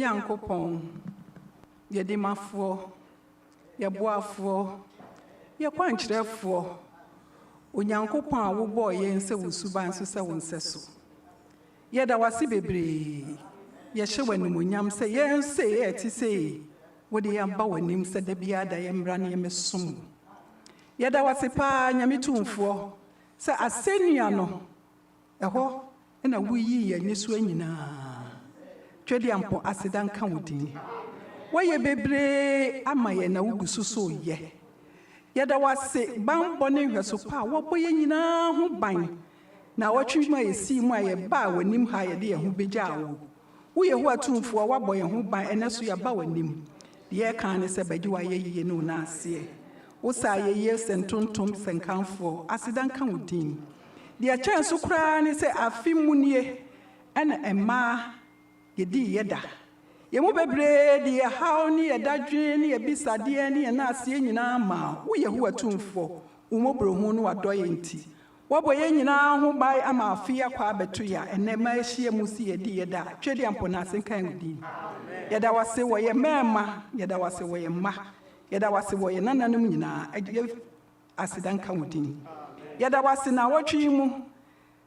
Yankopon, ye demafo, ye boafo, ye quanchrefo, Yankopon, wo boy, ye and se wusuban so se wonseso. Ye da wasi bebre, ye show when munyam say, ye say, to say, what the yamba when him said the biada yam rani mesum. Ye da wasi pa nyamitumfo, say a seniano, a ho, and a wee ye and niswenina. Twediampo asedan kan wodin wo ye bebre amaye na wugususo ye yeda wase ban bone hweso pa wo boye nyina ho ban na wotwima esi mu aye ba wanim ha ye de ye ho begya wo ye ho atumfo wa boye ho ban eneso ya ba wanim de ye kan ne se bagi wa ye ye no na ase wo sa ye ye sentontom senkanfo asedan kan wodin de a chen so kra ne se afimunie ena emma Yedi yeda. Yemu bebre di how ni yedadwe ni yebisade ni na ase nyina ma wo ye ho atumfo umobro hu no adoye nti wo boye nyina ho bai ama afia kwa beto ya ene ma ehie musi yedi yeda twedi ampo na asenkan udi yeda wase wo ye mema yeda wase wo ye ma yeda wase wo ye nananum nyina asidan kan udi yeda wase na wotwi mu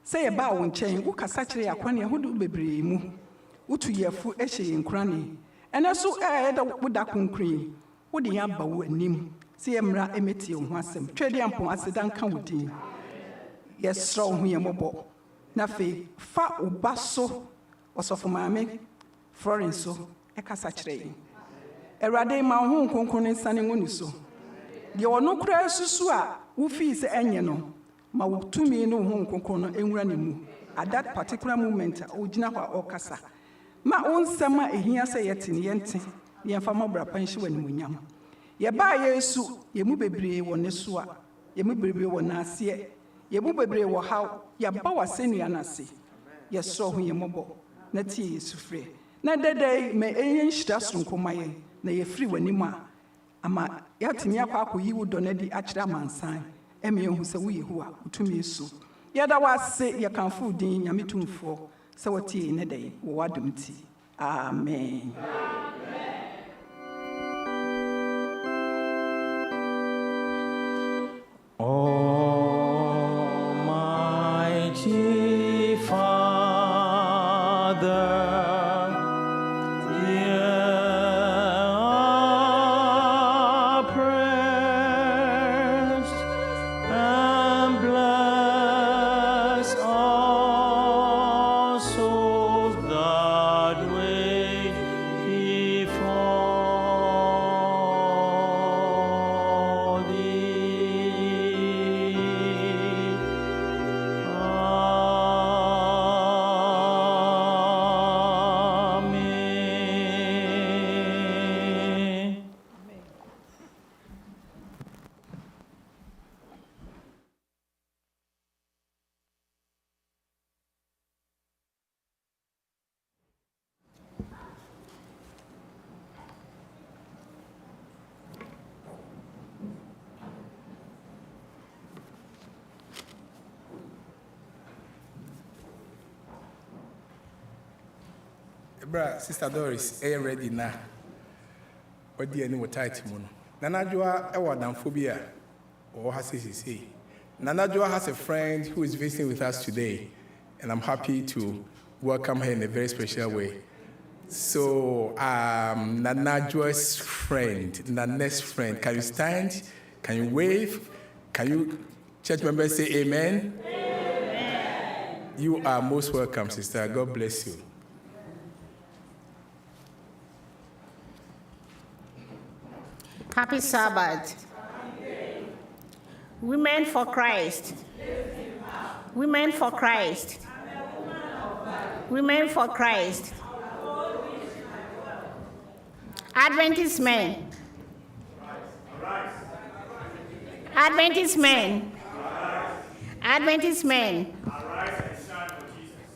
se ye ba wo nchen wo kasa kire yakwane hodo bebre mu utu yefu ehye nkrani eneso da woda konkri wodi ya ba wo anim se yemra emeti ho asem twede ampon asedan kan wodi yesro ho yemobo na fe fa obaso osofo maame Florence so ekasa kire erade ma ho konkron nsane ngoni so de ono kra susu a wo fi se enye no ma wotumi no ho konkron no enwura ne mu at that particular moment ogina kwa okasa ma onsama ehia se yetini yente ye mfa mabra panhye wani munyam ye ba yesu ye mu bebre wo ne so a ye mu bebre wo na ase ye mu bebre wo haw ye ba wasenua na ase ye so ho ye mobo na tie yesu frɛ na dede me enyen hyira sonkomaye na ye firi wani mu a ama yatimi akwakoyi wo do na di akyira mansan eme yehu se wo yehu a utumi yesu ye da wase ye kanfo din nyametumfo so what ye in a day, what do you Amen. Almighty Father, Sister Doris, are you ready now? What do you know what tight mono? Nanajua Ewadamphobia or has he say? Nanajua has a friend who is visiting with us today, and I'm happy to welcome her in a very special way. So, Nanajua's friend, Nana's friend, can you stand? Can you wave? Can you, church members, say amen? Amen. You are most welcome, sister. God bless you. Happy Sabbath. Women for Christ. Women for Christ. Women for Christ. Adventist men. Adventist men. Adventist men.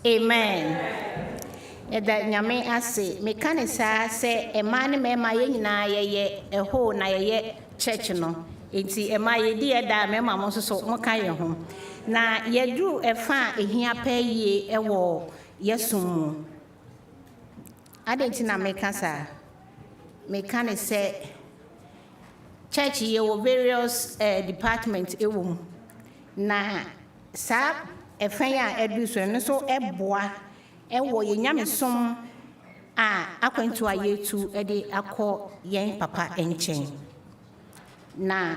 Amen. That nyame ase me kan sa se e ma ne me ma ye nyina ye e ho na ye church no enti e ma ye di e da me ma mo so mo kan ye ho na ye duru e fa ehia pa ye e wo yesum Adentina mekasa. Mekane say church ye wo various departments ewom. Na sa efan a edu so no so eboa ewo ye nyamesom a akwantu ayetu de akọ yen papa enchen. Na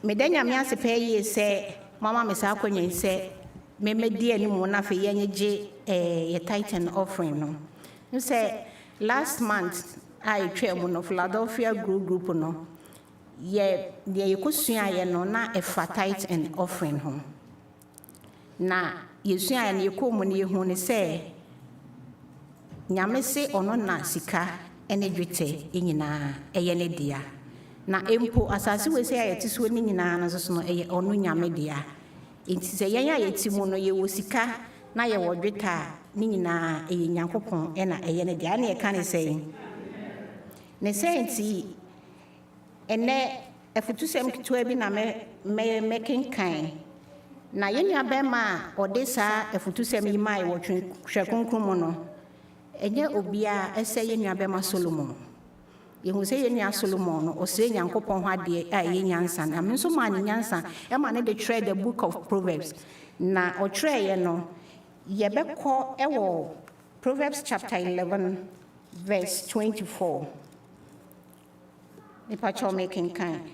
medanya me asepe ye se mama me sa akwanyen se memedi animu na fe yenye je ye titan offering no. You say last month I twem no Philadelphia group no ye yekosua ye no na efa tithe and offering ho. Na yesua ye ne yekomu ne yehu ne se nyame se ono na sika ene dwete enyina eye ne dia. Na empo asase we se ayete so ne nyina no so no eye ono nyame dia. Enti se yen ayete mu no ye wo sika na ye wo dweta ne nyina eye Nyankopon ena eye ne dia na ye ka ne se ne senti ene efutusem kitwa bi na me kenkan na yenya bema odesa efutusem yi mai wo hwekonkrom no enye obia ese yenya bema Solomon yehu se yenya Solomon no o se Nyankopon ho ade a yenya nsa na me so ma ne nyansa e ma ne de trade the book of Proverbs na o trade no ye bekọ ewo Proverbs chapter 11 verse 24. Nipacho making kind.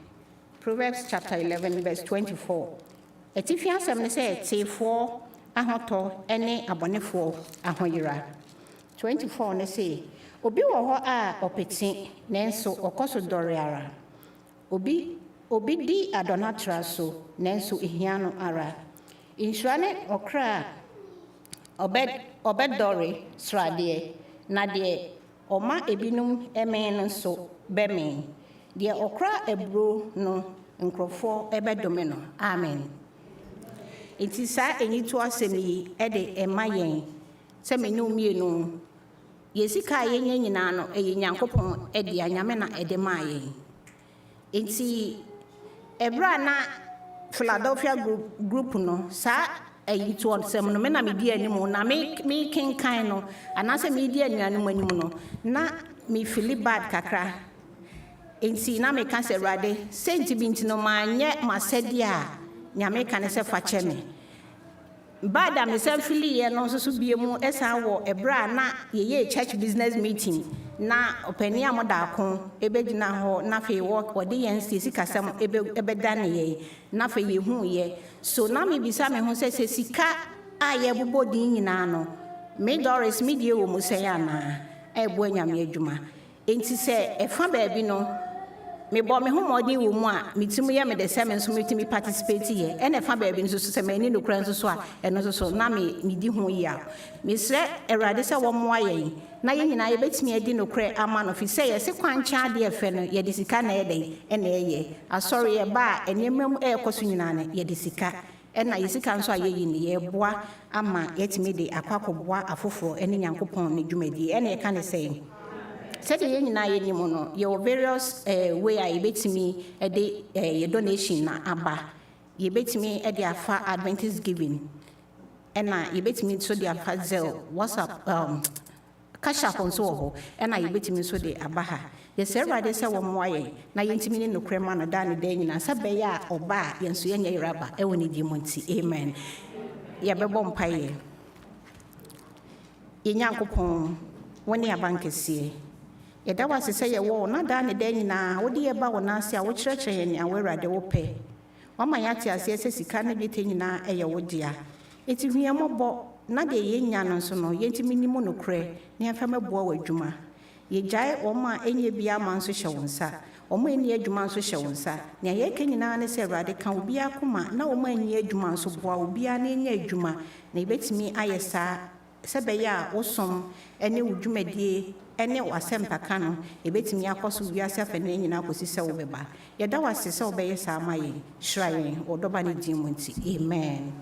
Proverbs chapter 11 verse 24. Etifia asem ne say tefo ahoto ene abonefo ahoyira. 24 ne say obi wo ho a opeti nenso okoso dore ara. Obi di adonatra so nenso ehiano ara. Insurane okra obed dore srade na de oma ebinum emen nso beme. De okra ebro no nkrofo ebedome no. Amen. Enti sa enyitu asem yi de emayen se menu mienu yesika yenye nyina no eye Nyankopon de anyame na de maayen. Enti ebra na Philadelphia group no sa enyitu asem no me na medi animu na me kenkan no anase medi anuanu animu no na me feel bad kakra. Enti na me ka se rade senti binti no manye masedi a nyame ka ne se fa cheme bada me se fili ye no so biemu esa wo ebra na ye church business meeting na opani amoda akon ebegina ho na fe wo ode yen sika sam ebeda ne ye na fe ye hu ye so na me bisa me ho se sika a ye bobodi nyina no me Doris me die wo mu se ya na ebo nyame adwuma enti se efa baabi no me bo me homodi wo mu a metimu ye me de se me nso metimi participate ye ene fa baabi nso se me ni nokran nso so a eno nso so na me di ho yi a me sre erade se wo mo aye na ye nyina ye betimi adi nokran ama no fi se ye se kwancha de efe no ye de sika na eden ene ye asori ye ba enemam ekoso nyina na ye de sika ena ye sika nso aye yi ni ye boa ama yetimi de akwakoboa afoforo ene Nyankopon ne dwumadi ene ye ka ne se said ye nyina ye ni mo no ye various way a ye betimi de ye donation na aba ye betimi de afa Adventist giving ena ye betimi so de afa Zelle WhatsApp cash app on so ho ena ye betimi so de aba ha ye se rade se wo mo aye na ye ntimi ni nokrema no da ne da nyina sabe ya oba ye nso ye nya Araba e woni di monti amen ye bebo mpaye ye Nyankopon woni abankese yeda wase se ye wo na da ne da nyina wo de ye ba wo na ase a wo kyerɛkyerɛ ye ne awurade wo pɛ wama yate ase se sika ne dwete nyina eye wo dia eti hua mobɔ na de ye nya no so no ye ntimi nimu no korɛ ne afa maboa wo adwuma ye gyae wo ma enye bia ma nso hye wo nsa wo ma eni adwuma nso hye wo nsa ne ye ka nyina ne se awurade ka wo bia koma na wo ma eni adwuma nso boa wo bia na enya adwuma na ibetimi ayesa sebe ya wosom ene wudwumadie ene wasempaka no ebetimi akoso wiase afene nyina akosi se wo beba yeda wase se wo beye sa amaye hraye odoba ne din monti amen.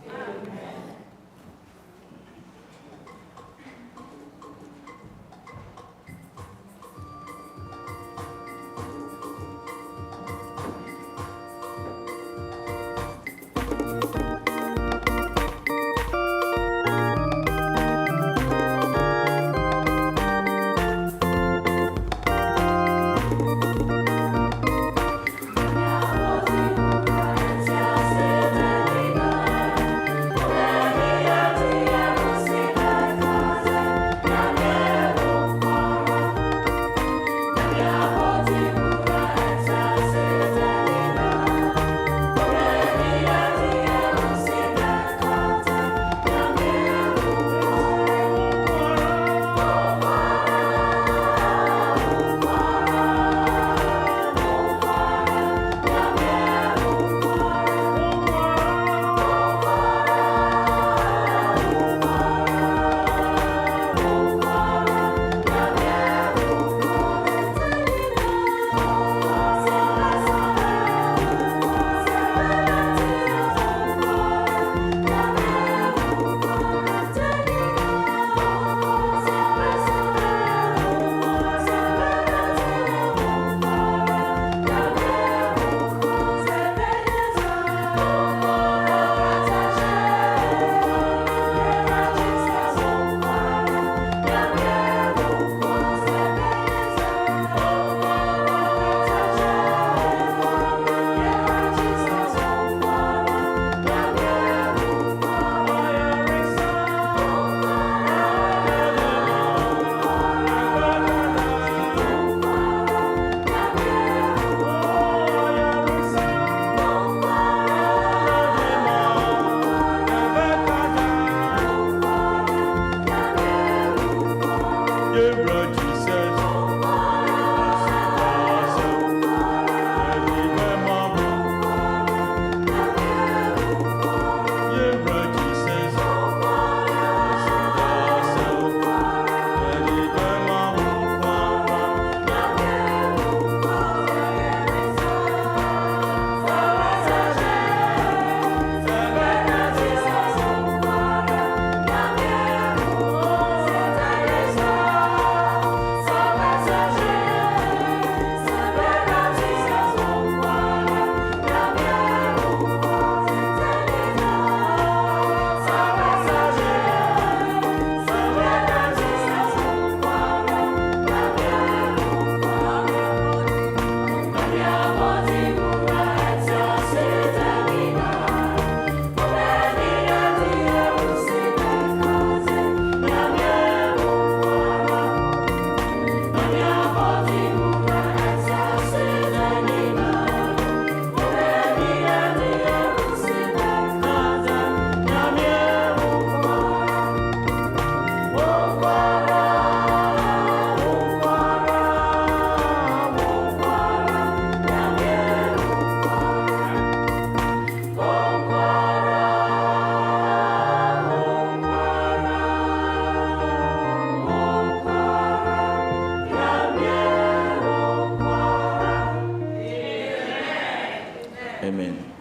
Amen.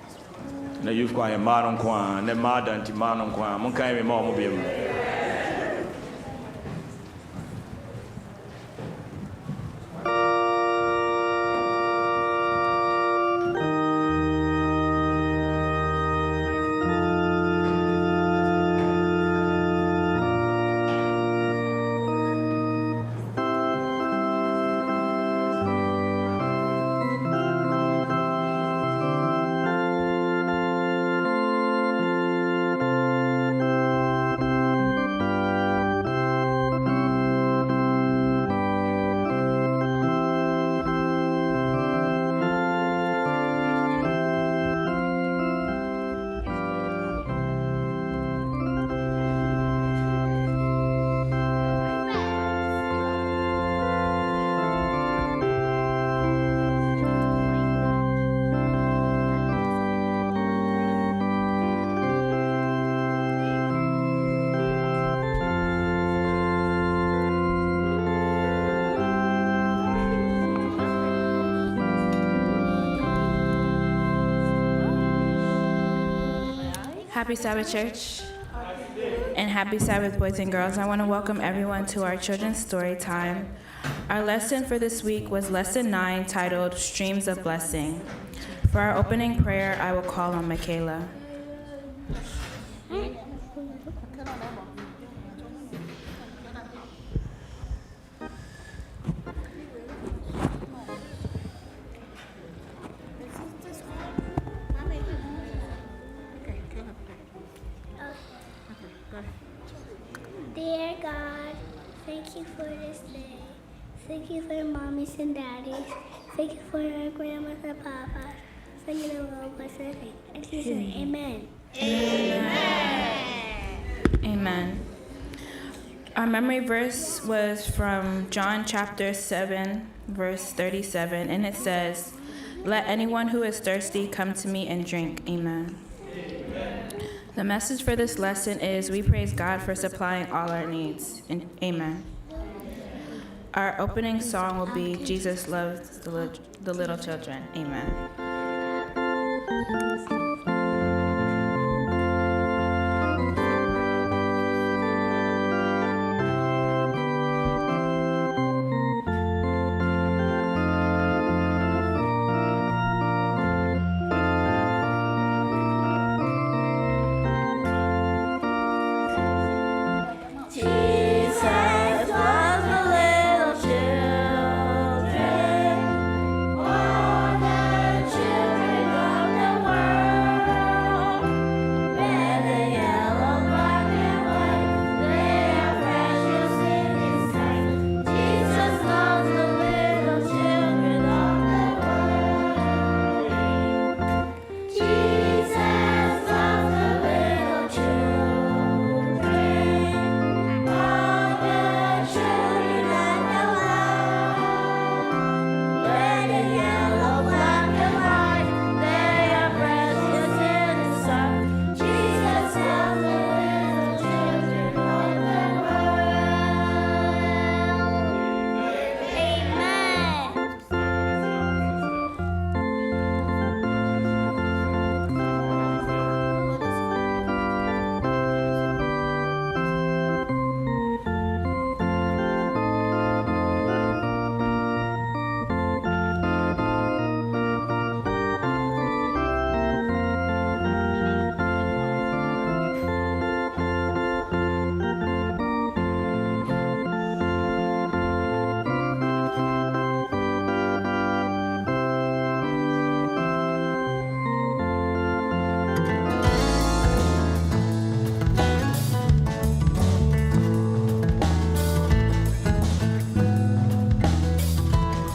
Na youth choir maron kwa ne madanti manon kwa mon kai me ma mo biem. Happy Sabbath, church, and happy Sabbath, boys and girls. I want to welcome everyone to our children's story time. Our lesson for this week was lesson 9, titled Streams of Blessing. For our opening prayer, I will call on Michaela. Dear God, thank you for this day. Thank you for the mommies and daddies. Thank you for our grandmas and papas. Thank you for all blessings. In Jesus' name, amen. Amen. Our memory verse was from John chapter 7, verse 37, and it says, "Let anyone who is thirsty come to me and drink." Amen. The message for this lesson is we praise God for supplying all our needs. And amen. Our opening song will be Jesus Loves the Little Children. Amen.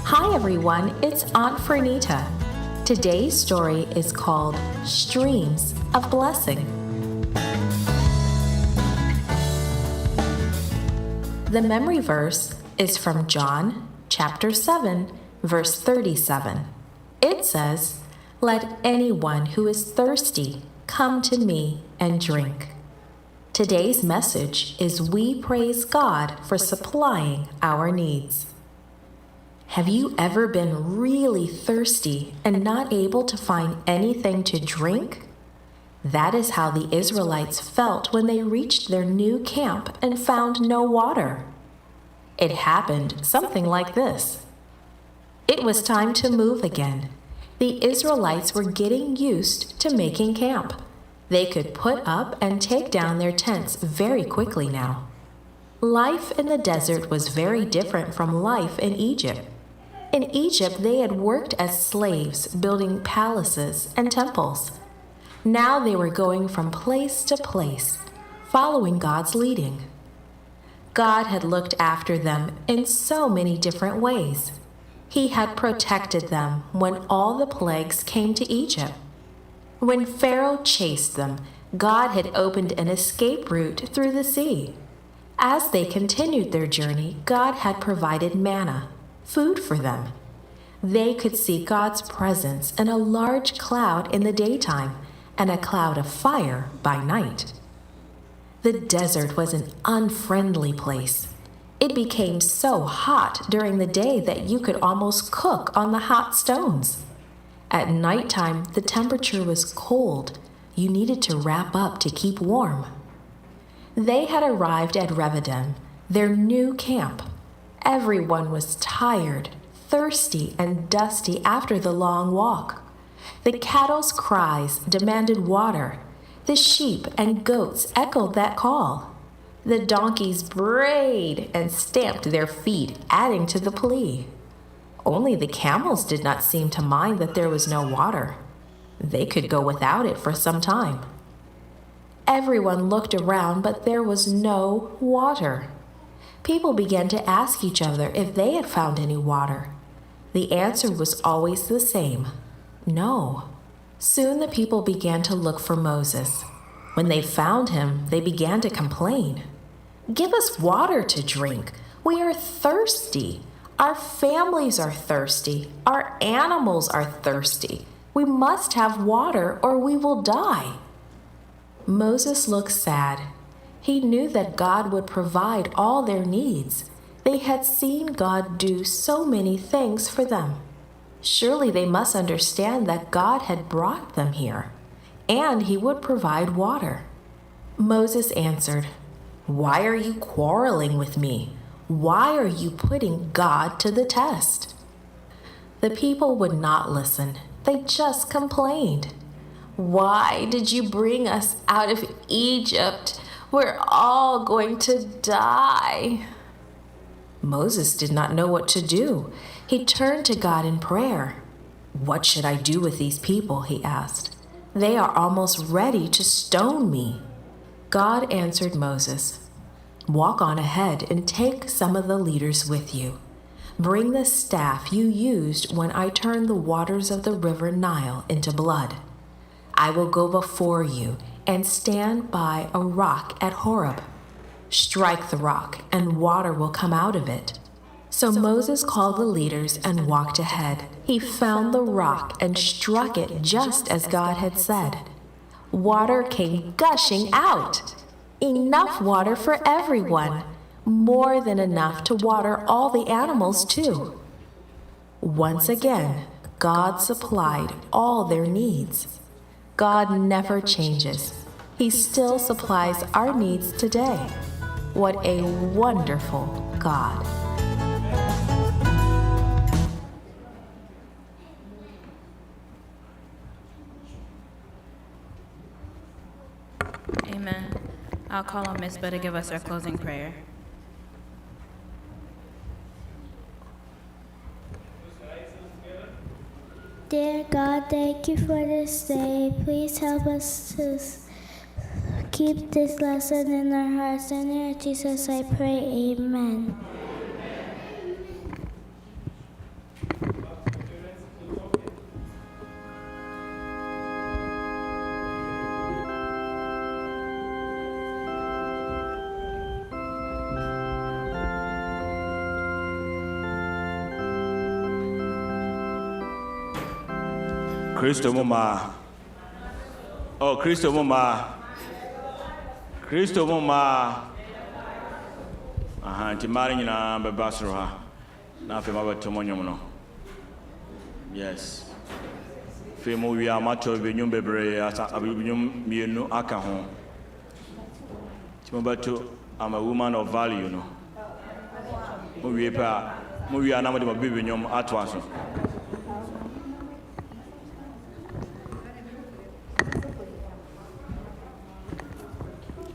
Hi everyone, it's Aunt Fernita. Today's story is called Streams of Blessing. The memory verse is from John chapter 7, verse 37. It says, "Let anyone who is thirsty come to me and drink." Today's message is we praise God for supplying our needs. Have you ever been really thirsty and not able to find anything to drink? That is how the Israelites felt when they reached their new camp and found no water. It happened something like this. It was time to move again. The Israelites were getting used to making camp. They could put up and take down their tents very quickly now. Life in the desert was very different from life in Egypt. In Egypt, they had worked as slaves, building palaces and temples. Now they were going from place to place, following God's leading. God had looked after them in so many different ways. He had protected them when all the plagues came to Egypt. When Pharaoh chased them, God had opened an escape route through the sea. As they continued their journey, God had provided manna, food for them. They could see God's presence in a large cloud in the daytime and a cloud of fire by night. The desert was an unfriendly place. It became so hot during the day that you could almost cook on the hot stones. At nighttime, the temperature was cold. You needed to wrap up to keep warm. They had arrived at Rephidim, their new camp. Everyone was tired, thirsty, and dusty after the long walk. The cattle's cries demanded water. The sheep and goats echoed that call. The donkeys brayed and stamped their feet, adding to the plea. Only the camels did not seem to mind that there was no water. They could go without it for some time. Everyone looked around, but there was no water. People began to ask each other if they had found any water. The answer was always the same: no. Soon the people began to look for Moses. When they found him, they began to complain. "Give us water to drink. We are thirsty. Our families are thirsty. Our animals are thirsty. We must have water or we will die." Moses looked sad. He knew that God would provide all their needs. They had seen God do so many things for them. Surely they must understand that God had brought them here, and he would provide water. Moses answered, "Why are you quarreling with me? Why are you putting God to the test?" The people would not listen. They just complained. "Why did you bring us out of Egypt? We're all going to die." Moses did not know what to do. He turned to God in prayer. "What should I do with these people?" he asked. "They are almost ready to stone me." God answered Moses, "Walk on ahead and take some of the leaders with you. Bring the staff you used when I turned the waters of the river Nile into blood. I will go before you and stand by a rock at Horeb. Strike the rock, and water will come out of it." So Moses called the leaders and walked ahead. He found the rock and struck it just as God had said. Water came gushing out. Enough water for everyone. More than enough to water all the animals too. Once again, God supplied all their needs. God never changes. He still supplies our needs today. What a wonderful God. Amen. I'll call on Miss Betta to give us our closing prayer. Dear God, thank you for this day. Please help us to keep this lesson in our hearts. In the name of Jesus, I pray. Amen. Kristo muma. Oh, Kristo muma. Kristo muma. Aha, nti mari nyina beba soro ha. Na fe ma beto monyom no. Yes. Fe mo wi amato benyum bebre asa abenyum mienu aka ho. Ti mo beto I'm a woman of value no. Mo wi pa mo wi anamo de benyum ato aso.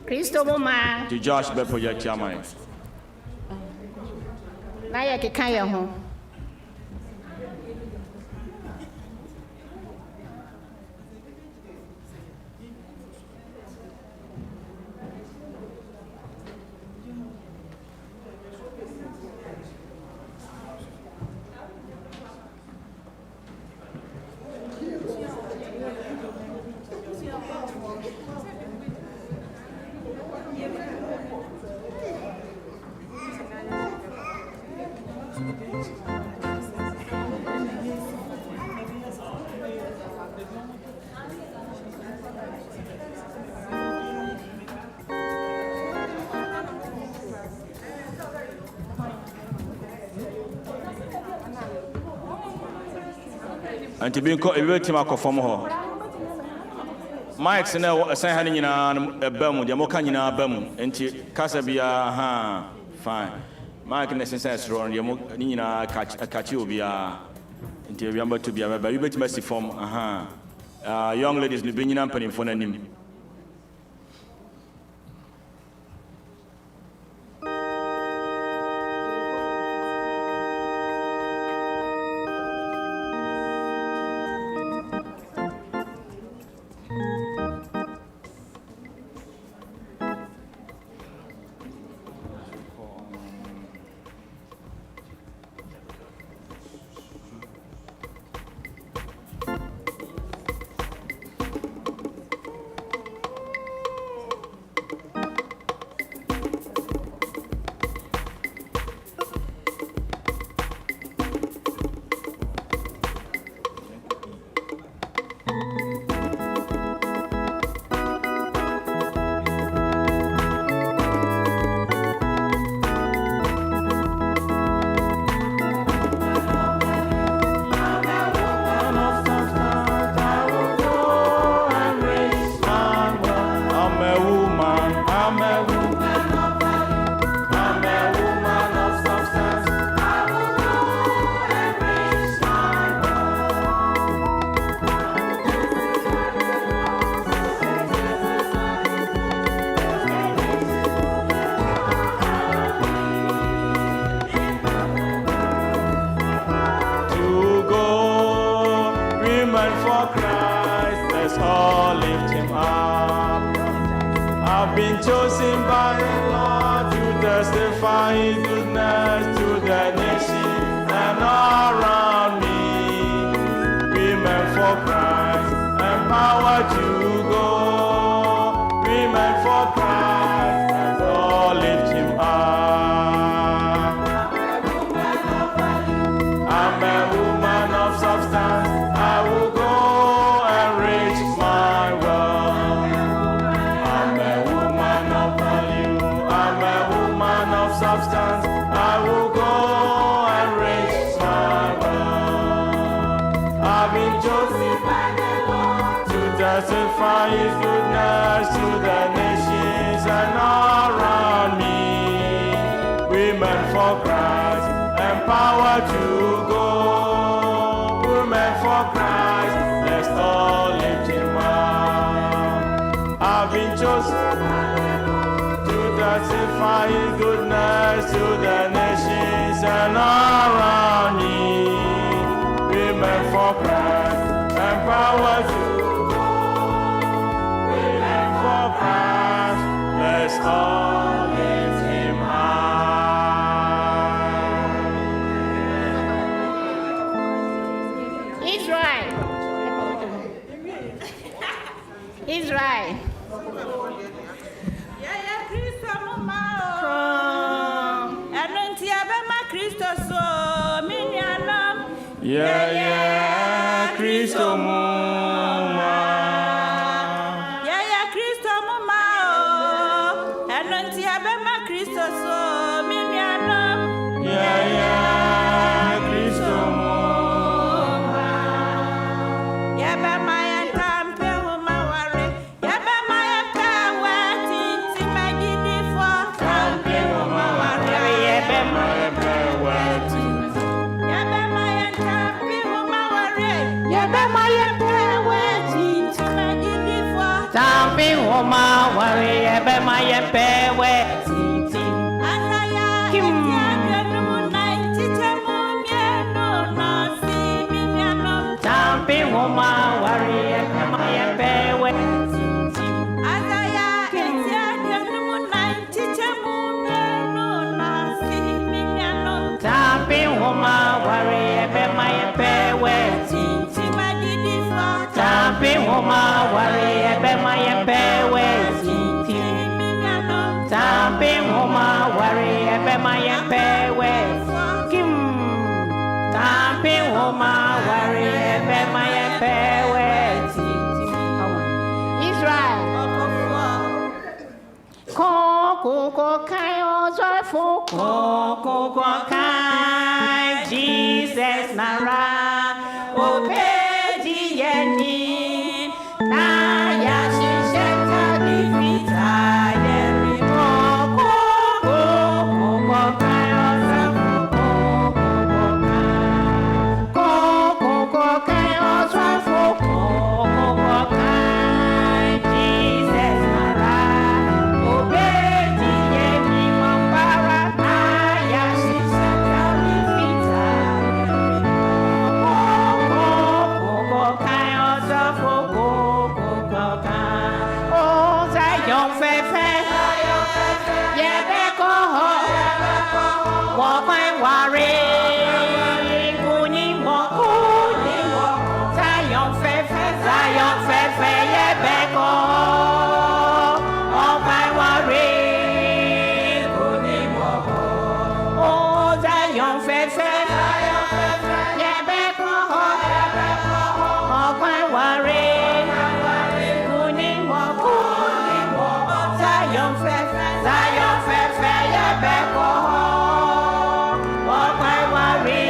Kristo mama. The Josh be project chairman. Na ya ke kan ye ho. Anti bin ko ebe tima ko fom ho Mike se na san ha nyina ebam de mo ka nyina abam enti kasa bia ha fine Mike ne sen sen sro de mo nyina kachi obia enti bia mbatu bia ba ebe tima si fom young ladies ni bin nyina mpanim fo na nim. Chosen by the Lord to testify His goodness to the nations and all around me. Women for Christ, empowered to go. Women for Christ, and all lift Him up. I'm a woman of substance. I will go and reach my world. Substance, I will go and reach my world. I've been chosen by the Lord to testify His goodness to the nations and all around me. Women for Christ, empowered to go. Women for Christ, let's all lift Him up. I've been chosen by the Lord to testify His goodness to the nations and all around me. Women for Christ, empowered to go. Women for Christ, let's all lift Him high. He's right. He's right. Yeah, Cristo Muma. Yeah, Cristo Muma. And until I Cristo so miniana. Yeah, Tapping woman, worry about my pewe. Tapping woman, worry about my pewe. Tapping woman, worry about my pewe. Tapping woman, worry about my pewe. Tapping woman, worry about my pewe. Tapping woman, worry about my pewe. Israel. Koko kai ojoyful. Koko kai Jesus nara. Obedi yeni. Na ya shisheta bifita yeri. Koko kai ojoyful. Koko kai ojoyful. Koko kai Jesus nara. Obedi yeni mambara. Na ya shisheta bifita yeri. Koko kai ojoyful. Koko kai. Oh, Zion fefe. Yebe koho. Wafai wari. Kunimo. Zion fefe. Yebe koho. Wafai wari. Kunimo. Oh, Zion fefe. Yebe koho. Wafai wari. Kunimo. Zion fefe. Yebe koho. Wafai wari.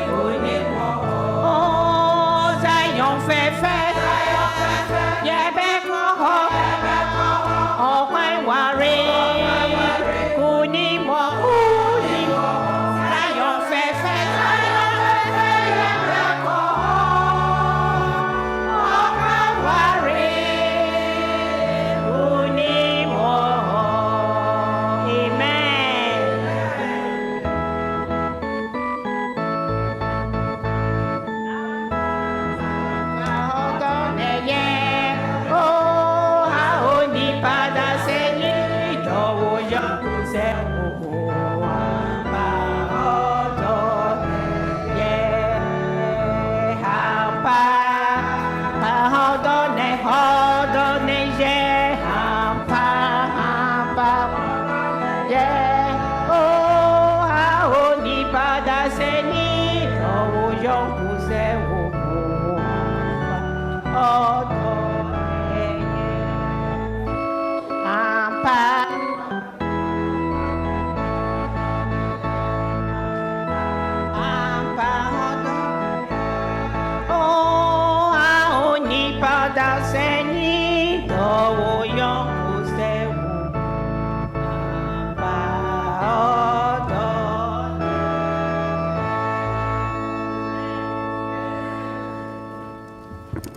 Kunimo. Oh, Zion fefe. Yebe koho. Wafai wari. Kunimo. Zion fefe. Yebe koho. Wafai wari. Kunimo. Amen.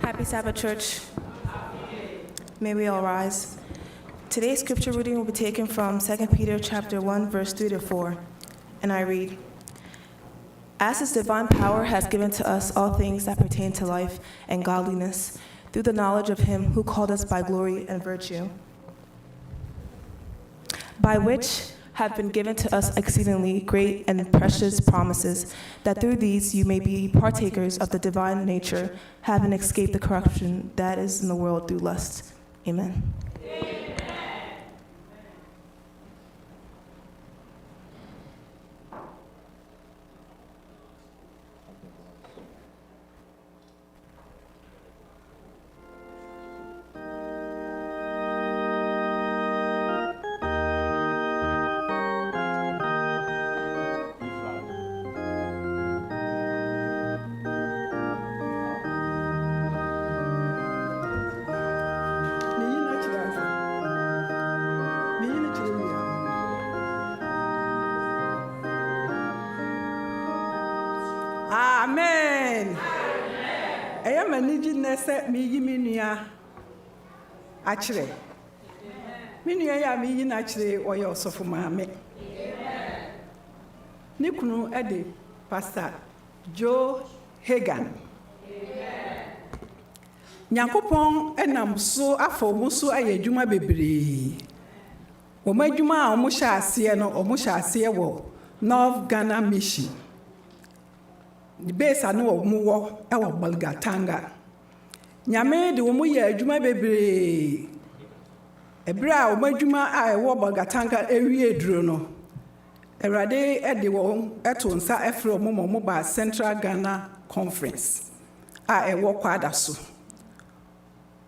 Happy Sabbath, church. May we all rise. Today's scripture reading will be taken from 2 Peter chapter 1, verse 3 to 4. And I read, As his divine power has given to us all things that pertain to life and godliness, through the knowledge of him who called us by glory and virtue, by which have been given to us exceedingly great and precious promises, that through these you may be partakers of the divine nature, having escaped the corruption that is in the world through lust. Amen. Amen. I am a niji nese mi yimi nua akyerɛ me nua yɛ a meyi no akyerɛ ɔyɛ ɔsɔfo maame ne kunu de Pastor Joe Hagan Nyankopɔn enam so afa ɔmo so ayɛ adwuma bebree ɔmo adwuma a ɔmo hyɛ aseɛ no ɔmo hyɛ aseɛ wɔ North Ghana Mission the base ano ɔmo wɔ ɛwɔ Bolgatanga Nyame de ɔmo yɛ adwuma bebree ebere a ɔmo adwuma a ɛwɔ Bolgatanga ewie duro no Awurade de wɔn ɛto nsa ɛfrɛ ɔmo ma ɔmo ba Central Ghana Conference a ɛwɔ Kwada so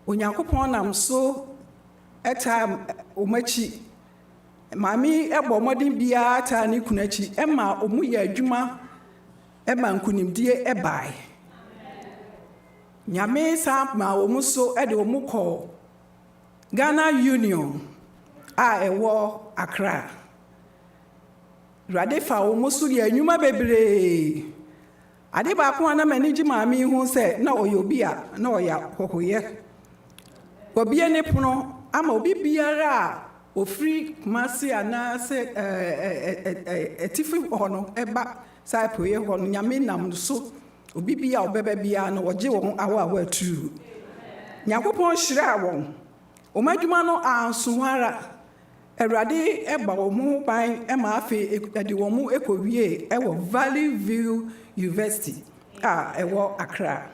Onyankopɔn nam so ɛta ɔmo akyi maame ɛbɔ ɔmɔden biara taa ne kunu akyi ɛma ɔmo yɛ adwuma ɛma nkunimdie ɛbae Nyame sa ma ɔmo so ɛde ɔmo kɔ Ghana Union a ɛwɔ Accra Awurade fa ɔmo so yɛ adwuma bebree ade baako a na m'ani gye maame ho sɛ na ɔyɛ obi a na ɔyɛ hohoyɛ obie ne pono ama obi biara a ofiri Kumasi anaasɛ etifi hɔ no ɛba saa poye hɔ no Nyame nam so obi bia ɔbɛba bia no ɔgye wɔn awo atu Nyankopɔn hyira wɔn ɔmo adwuma no anso ara Awurade ɛba wɔn ho ban ɛma afi ɛde wɔn mu ekɔwie ɛwɔ Valley View University a ɛwɔ Accra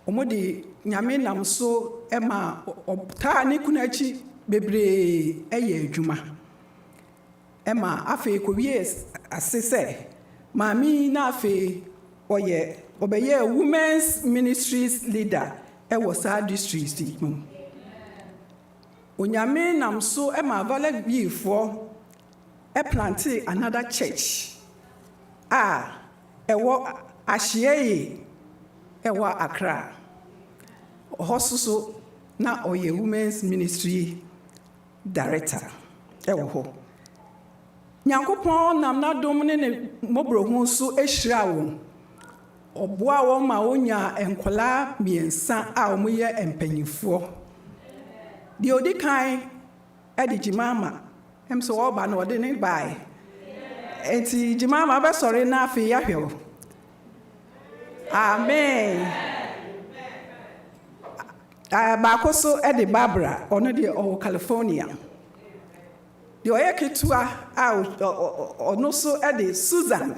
ɔmo de Nyame nam so ɛma ɔtaa ne kunu akyi bebree ɛyɛ adwuma ɛma afei kɔwie ase sɛ maame na afei ɔbɛyɛ women's ministries leader ɛwɔ saa district mu Onyame nam so ɛma Valley View for ɛplante another church a ɛwɔ Ahyiaye ɛwɔ Accra ɔhɔ so na ɔyɛ women's ministry director ɛwɔ hɔ Nyankopɔn nam n'adom ne ne mmɔborɔhu so ɛhyira wɔn ɔboa wɔn ma wonya nkɔlaa mmiɛnsa a wɔyɛ mpanyinfoɔ deɛ odi kan ɛde gyimama ɛm sɛ wɔba na ɔde ne bae enti gyimama bɛsɔre na afei yɛahwɛ wo amen baako so ɛde Barbara ɔno deɛ ɔwɔ California deɛ ɔyɛ ketewa a ɔno so ɛde Susan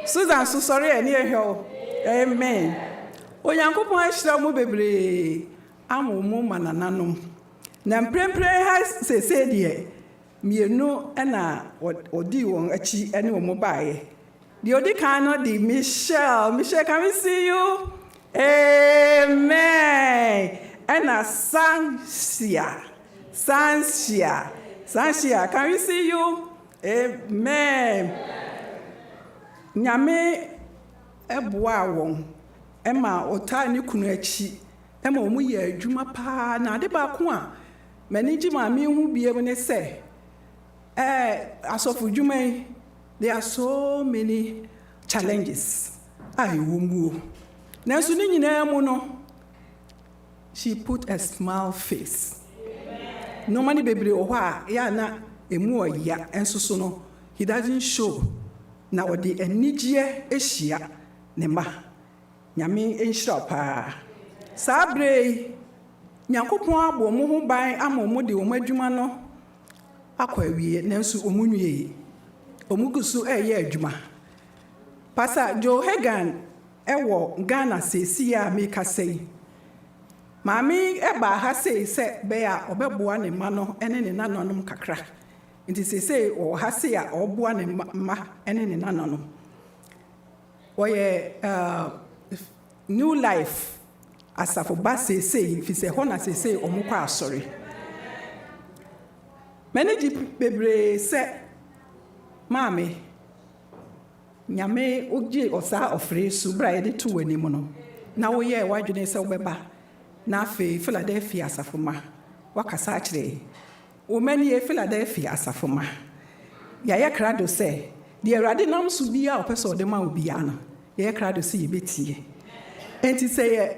so sɔre ɛne ɛhwɛ wo amen Onyankopɔn ahyira mu bebree ama mu manananom na mprempren ha sese deɛ mienu ɛna ɔdi wɔn akyi ɛne wɔn baeɛ deɛ odi kan no de Michelle can we see you amen ɛna Sansia can we see you amen Nyame ɛboa wɔn ɛma ɔtaa ne kunu akyi ɛma wɔn yɛ adwuma paa na ade baako a m'ani gye maame ho biem ne sɛ asɔfo dwuma yi there are so many challenges a ɛwɔ mu nanso ne nyinaa mu no she put a smile face normally bebree wɔ hɔ a yɛ na emu ɔya nso so no he doesn't show na ɔde anigyeɛ ahyia ne mma Nyame nhyira paa saa bere Nyankopɔn abɔ mo ho ban ama mo de wɔn adwuma no akɔ awie nanso ɔmo nwie ɔmo gu so ɛyɛ adwuma Pastor Joe Hagan ɛwɔ Ghana sesi a meka sɛ maame ɛba ha sɛ bɛyɛ a ɔbɛboa ne mma no ɛne ne nananom kakra nti sese ɔwɔ ha sɛ a ɔboa ne mma ɛne ne nananom ɔyɛ New Life asafo ba sese fi sɛ hɔ na sese ɔmo kɔ asɔre manage bebree sɛ maame Nyame ogye ɔsa ɔfrɛ so bra yɛde to w'anim no na woyɛ wadwene sɛ wobɛba na afei Philadelphia asafo ma wakasa akyerɛ womanie Philadelphia asafo ma yɛayɛ krado sɛ deɛ Awurade nam so bia ɔpɛ sɛ ɔde ma wo bia no yɛyɛ krado sɛ yɛbɛtie enti sɛ yɛ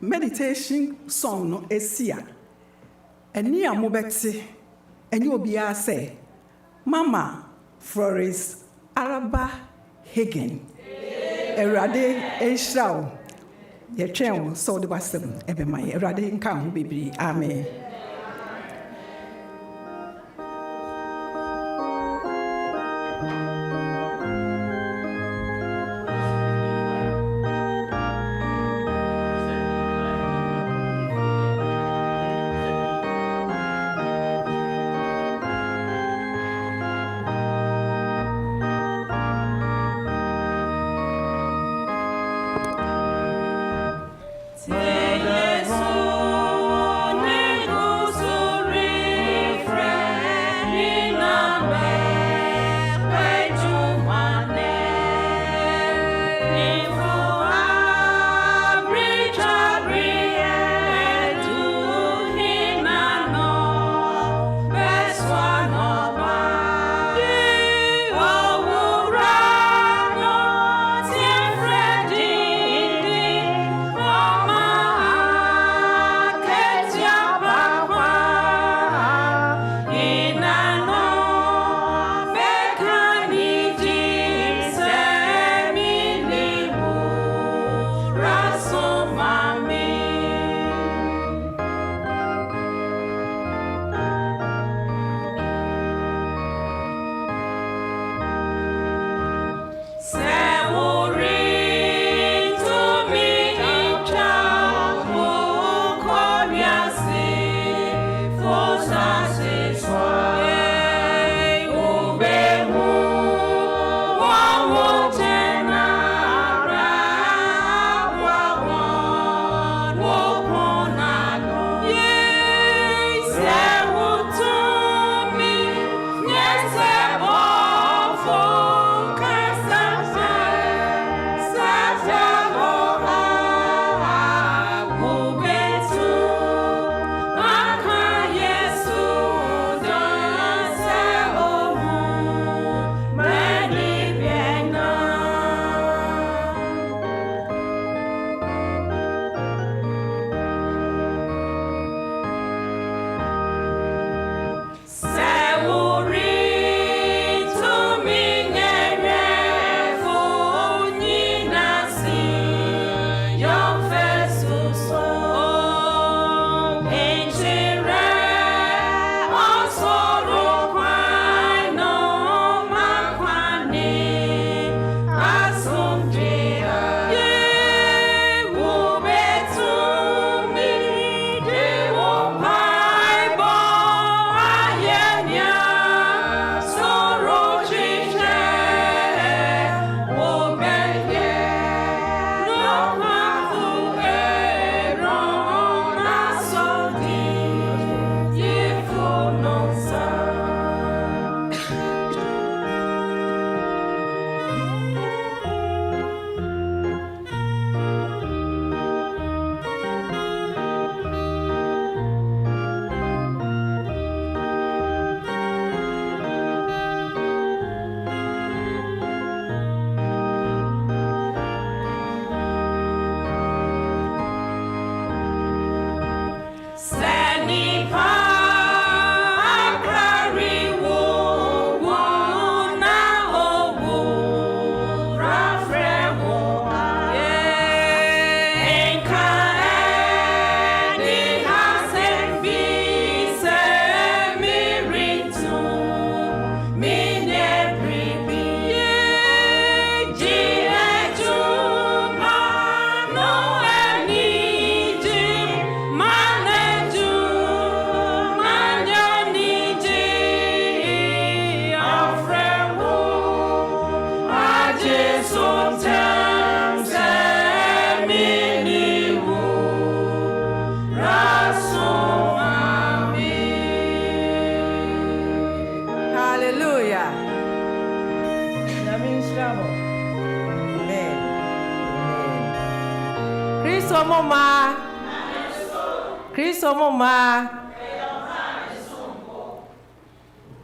meditation song no esia eni amobete eni obiara say Mama Florence Araba Hagan Erade Enshraw ye twen so de basem ebe mai Erade nka ho bebiri amen.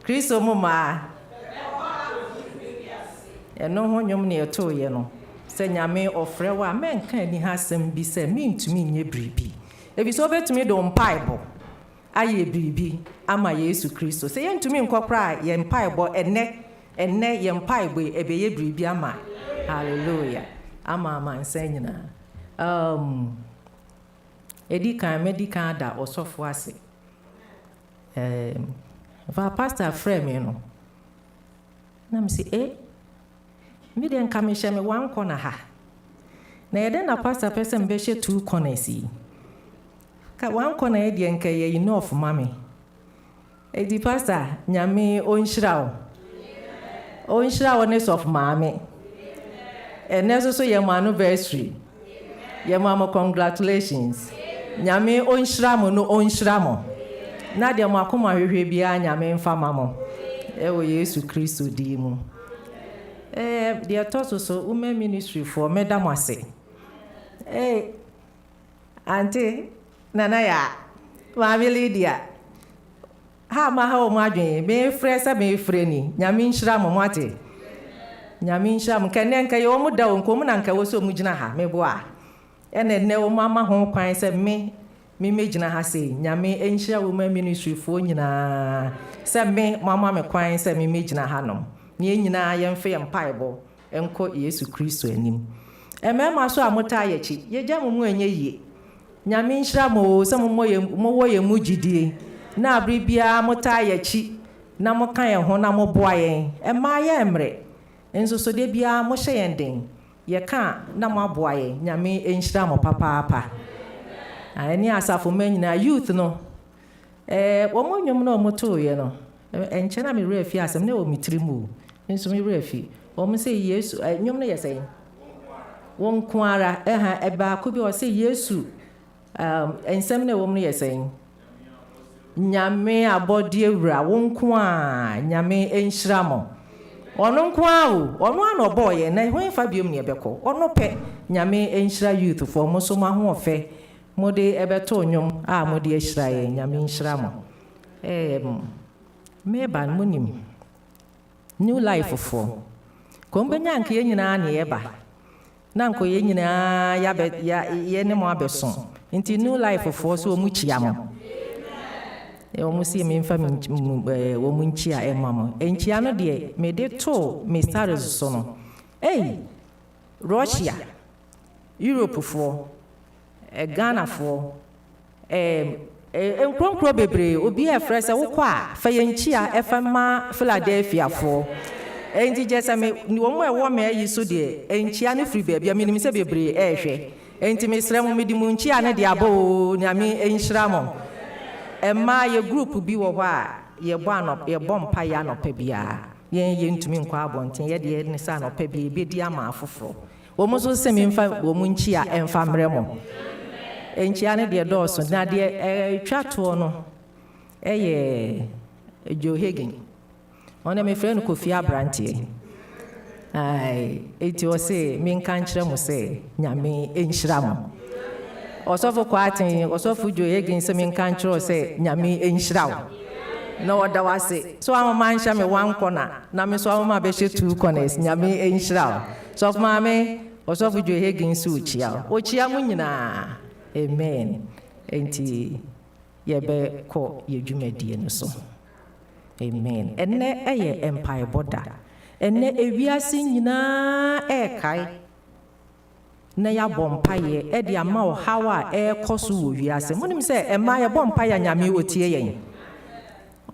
Kristo mama eno ho nwom ne eto ye no sɛ nyame ɔfrɛ wo a menka ni ha asɛm bi sɛ mentumi nyɛ biribi ebi sɛ wobɛtumi de wo mpaebɔ ayɛ biribi ama Yesu Kristo sɛ yɛntumi nkɔkora a yɛ mpaebɔ ɛnɛ yɛ mpaebɔ ɛbɛyɛ biribi ama hallelujah ama amansa nyinaa edi kan medical da ɔsɔfo ase va pastor frɛ me no na me sɛ me de nka me hyɛ me one corner ha na yɛde na pastor pɛ sɛ mbɛhyɛ two corners yi ka one corner yɛ deɛ nka yɛ enough ma me edi pastor nyame ɔnhyira wo ne sɔfo maame ɛnɛ so yɛ mo anniversary yɛ mo congratulations nyame ɔnhyira mo no ɔnhyira mo na deɛ mo akoma hwehwɛ biara nyame mfa ma mo ɛwɔ Yesu Kristo din mu deɛ tɔ so women ministry for meda mo ase auntie nana ya maame Lydia ha ma ha o mo adwen me frɛ sɛ me frɛ ni nyame nhyira mo ate nyame nhyira mo kɛnɛ nka yɛ wo da wo nko mu na nka wo so mu gyina ha me boa ɛnɛ wo mama ho kwan sɛ me gyina ha sɛ nyame nhyira women ministry for nyinaa sɛ me mama me kwan sɛ me gyina ha nom ne nyinaa yɛmfa yɛ mpaebɔ ɛnkɔ Yesu Kristo anim ɛmɛma so a mota yɛkyi yɛgya mo mu ɛnyɛ yie nyame nhyira mo sɛ mo wɔ yɛ mu gyidie na abere biara mota yɛkyi na moka yɛn ho na moboa yɛn ɛma yɛ mmerɛ nso so de biara mo hyɛ yɛn den yɛka na mo aboa yɛn nyame nhyira mo papaapa ɛne asafo ma nyinaa youth no wɔn nnwom na wɔn too yɛ no ɛnkyɛn na me werɛ afi asɛm na wɔ me tiri mu nso me werɛ afi wɔn sɛ Yesu nnwom no yɛ sɛn wɔn ko ara ɛbaako bi wɔ sɛ Yesu nsɛm na wɔn no yɛ sɛn nyame abɔdeɛ wura wɔn ko a nyame nhyira mo ɔno nko a ɔno ana ɔbɔɔ yɛ na hwan fa biom ne ɛbɛkɔ ɔno pɛ nyame nhyira youth for mo so mo ahoɔfɛ mode ɛbɛto nnwom a mode ahyira yɛ nyame nhyira mo meba no monim new life for kombenya nka yɛ nyinaa ne yɛba na nko yɛ nyinaa yɛ ne mo abɛso nti new life for so mu kyia mo wɔn si me mfa wɔn nkyia ɛma mo nkyia no deɛ me de to me stars so no Russia Europe for Ghana for nkronkro bebree obi ɛfrɛ sɛ wokɔ a fa yɛ nkyia ɛfa ma Philadelphia for enti gye sɛ me wɔn ɛwɔ me ayi so deɛ nkyia no firi baabi a menim sɛ bebree ɛhwɛ enti mesrɛ mo mede mu nkyia no de abɔ nyame nhyira mo ɛma yɛ group bi wɔ hɔ a yɛbɔ mpa yɛ anɔpa biara yɛn ntumi nkɔ abɔnten yɛde ne sɛ anɔpa bi bɛdi ama afoforɔ wɔn nso sɛ memfa wɔn nkyia ɛmfa mmerɛ mo nkyia no deɛ dɔɔso na deɛ ɛtwa toɔ no ɛyɛ Joe Hagan ɔno mefrɛ no Kofi Abranteɛ eti ɔse menka nkyerɛ mo sɛ nyame nhyira mo ɔsɔfo kwaten ɔsɔfo Joe Hagan sɛ menka nkyerɛ sɛ nyame nhyira wo na ɔda wase so amama nhyɛ me one corner na me so amama bɛhyɛ two corners nyame nhyira wo sɔfo maame ɔsɔfo Joe Hagan so okyia mo nyinaa amen enti yɛbɛkɔ yɛ dwumadie no so amen ɛnɛ ɛyɛ mpaebɔ da ɛnɛ ewiase nyinaa ɛɛkae na yɛabɔ mpaeɛ ɛde ama ɔhaw a ɛɛkɔ so wɔ wiase monim sɛ ɛma yɛbɔ mpaeɛ nyame ɔtie yɛn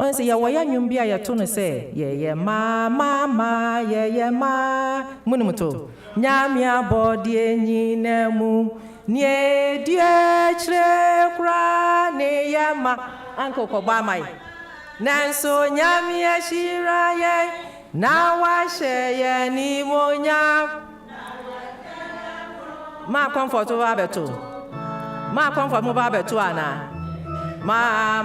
ɔn sɛ yɛwɔ yɛ nnwom bi a yɛto no sɛ yɛyɛ maamama yɛyɛ maa monim to nyame abɔdeɛ nyina mu nie die kyerɛ kora ne yɛ ma anka kɔbɔ amae nanso nyame ahyira yɛn na wahyɛ yɛn nimonyam ma comfort wo abeto ma comfort mo ba abeto ana ma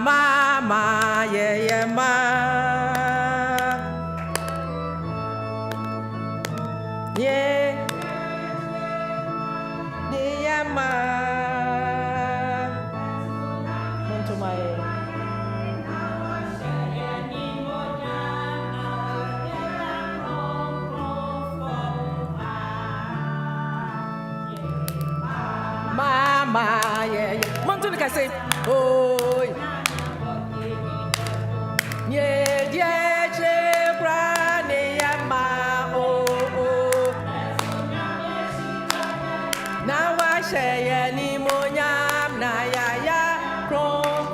ye ma ye ma monto mai say, oh, yeah, yeah, brane yama, oh, oh. Now I share any monyam, na ya, crom,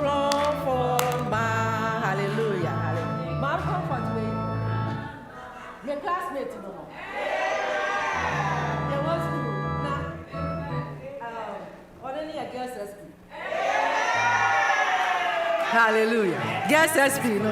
for ma, hallelujah, hallelujah. My comfort me. Your classmates, no more. There was good. Now, only a girl's SP. Hallelujah. Girl's SP, no.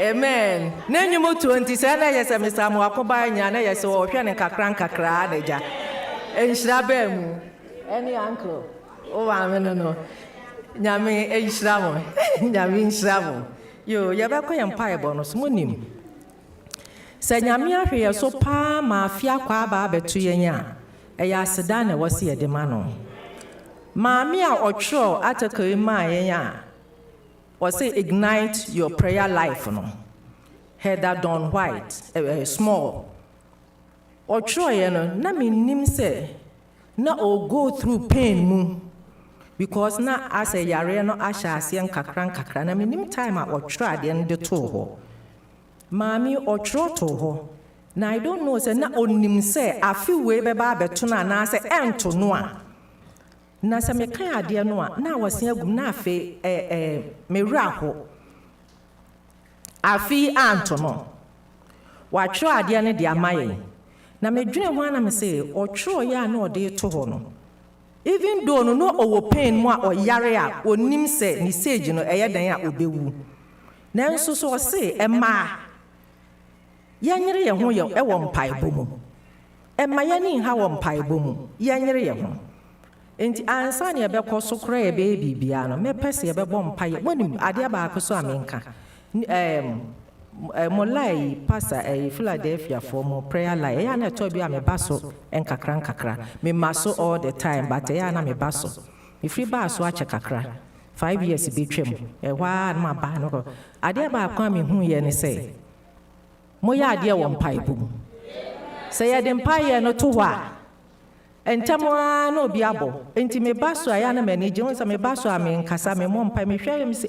Amen. Nenyu mu 20 sana yesa misamu akoba nya na yesa wo hwe ne kakra na ja. Enhira ba mu. Any uncle. O wa me no. Nyame enhira mo. Nyame enhira mo. Yo, ya ba kwem paebo no so monim. Se nyame ahwe ye so pa ma afia kwa ba betu yenya. Eya aseda na wose ye de ma no. Maami a otro ataka ma yenya. Or say ignite your prayer life, no. Heather Dawn White, small. Or try, na me nim say, na or go through pain mu. Because na as a yare no asha sian kakran, na me nim time or try the end the toho. Mami or tro toho. Na I don't know, say na onim say, I feel way beba betuna na say ento noa. Na se me kan ade no a na wase agum na afi me wura ho afi anto no wa tro ade ne de amaye na me dwene ho na me say o tro ya na o de to ho no even though no owo pain mu a o yare a onim se ni sage no eye dan a obewu na nso so o say e ma yanyere ye ho ye e wo mpaebo mu e ma yani ha wo mpaebo mu yanyere ye ho. Enti ansa ne yebekọ so kra ye be bibia no me pese yebebọ mpaye wonim ade ba ko so amenka molai pastor Philadelphia for mo prayer line ya na to bia me baso enkakra me maso all the time but ya na me baso me free baso ache kakra 5 years be twem wa na ba no ade ba ko me hu ye ne say mo ya ade wo mpaye bum say ya de mpaye no to wa entamwa no biabo enti me baso aya na manage won sa me baso ame nkasa me mo mpa me hwa me se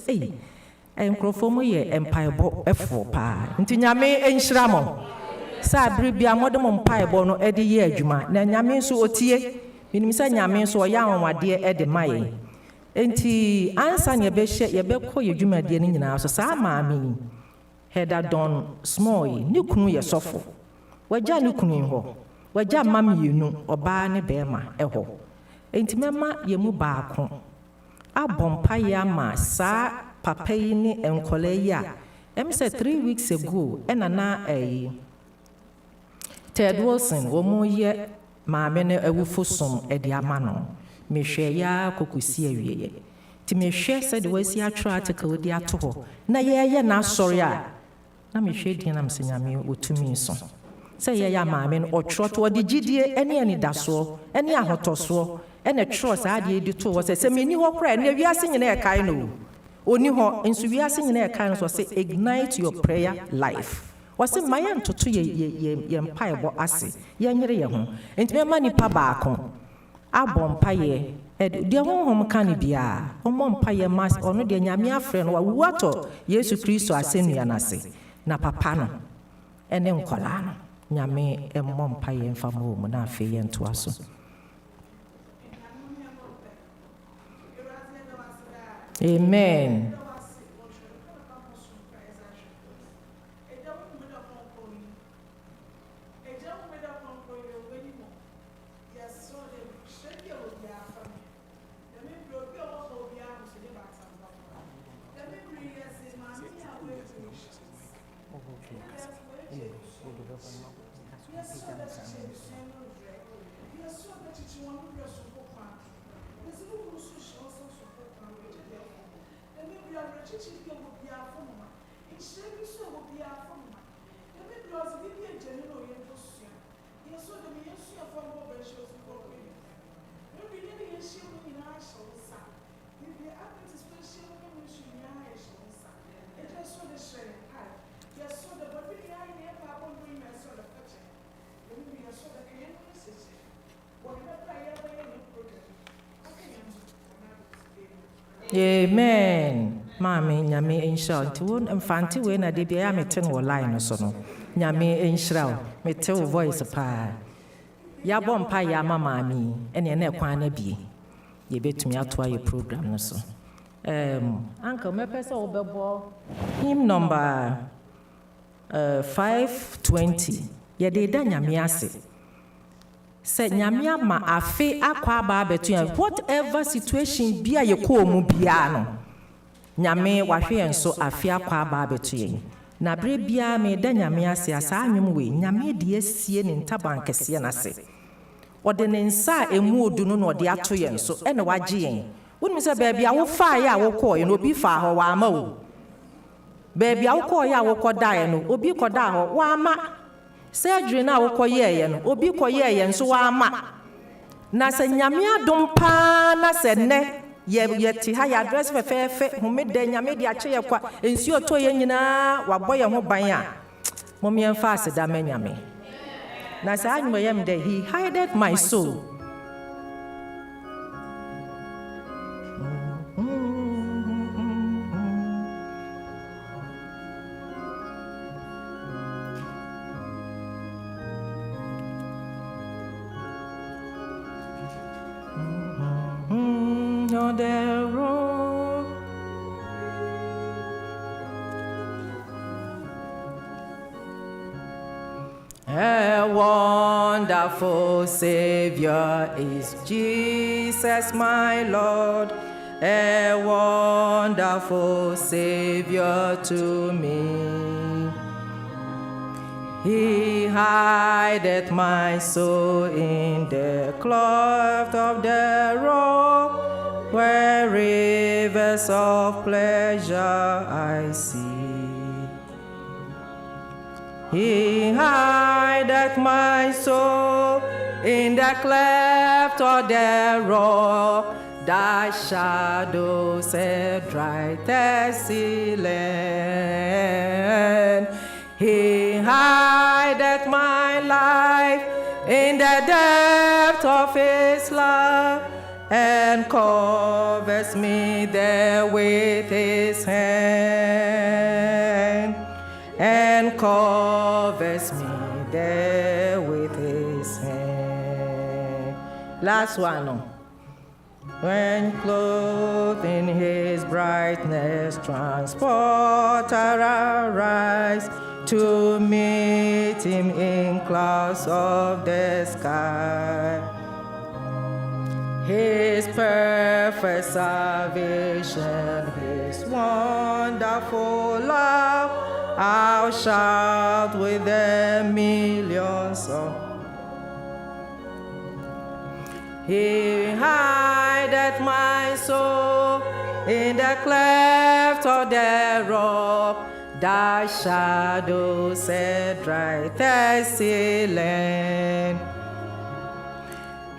enkrofo mo ye empaibo efo pa enti nyame enhyira mo sa bri bia modem mpaibo no ede ye adwuma na nyame so otie minim sa nyame so ya anwade ede maye enti ansa ne be hye ye be kọ ye adwuma de ni nyina so sa maami Heather Dawn small ni kunu ye sofo waja ni kunu ho waja mamienu oba ne bema eho enti mema ye mu baako abompa ya ma sa papa yi ni enkole ya em say 3 weeks ago enana Ted Wilson wo mu ye maame ne awufosom edi ama no mehwe ya kokosi awieye ti mehwe se de wasi atro article di ato ho na ye na sori a na mehwe di na msenyame otumi so say ya maame no otroto odi gidie ene daso ene ahotoso ene trust ade edi to wo say meni ho kra na wiase nyina e kai no oni ho ensu wiase nyina e kai no so say ignite your prayer life wase mayan toto ye mpaibo ase ye nyere ye ho enti me mani pa baako abompa ye de honhom kan bia omompa ye mas ono de nyame afre no wato Yesu Kristo asenu na ase na papa no ene nkola no nyame emompa ye mfamo mu na afi ye nto aso. Amen. Amen. Mami, nyame enhyira nti wo mfanti we na de bia ya mete no line so no. Nyame enhyira mete wo voice pa. Ya bompa ya mama mi ene na kwan na bie. Ye betumi ato aye program no so. Uncle me pese obebo hymn number 520. Ye de da nyame ase. Se nyame ama afe akwa aba betu ya whatever situation bia ye ko mu bia no. Nyame wahwe enso afe akwa aba betu ye. Na bre bia me da nyame ase asa anwum we nyame de asie ne ntabankese na se. Ode ne nsa emu odu no ode ato ye nso ene wagye yen. Wonu se baabi a wo fa ye a wo ko ye no obi fa ho wa ama wo. Baabi a wo ko ye a wo ko da ye no obi ko da ho wa ama. Surgery na wo ko ye ye no obi ko ye ye nso wa ama. Na se nyame adom pa na se ne ye ti ha ya address fe homeda nyame de ache ye kwa ensuo to ye nyina waboye ho ban a momien fa aseda ma nyame na sa anyu yem de he hided my soul on the road. A wonderful Savior is Jesus, my Lord. A wonderful Savior to me. He hideth my soul in the cleft of the rock, where rivers of pleasure I see. He hideth my soul in the cleft of the rock, thy shadow said dry thirsty land. He hideth my life in the depth of his love, and covers me there with his hand, and covers me there with his hand. Last one. When clothed in his brightness, transporter arise to meet him in clouds of the sky. His perfect salvation, his wonderful love, I'll shout with the millions of. He hideth my soul in the cleft of the rock, thy shadow said dry thirsty land.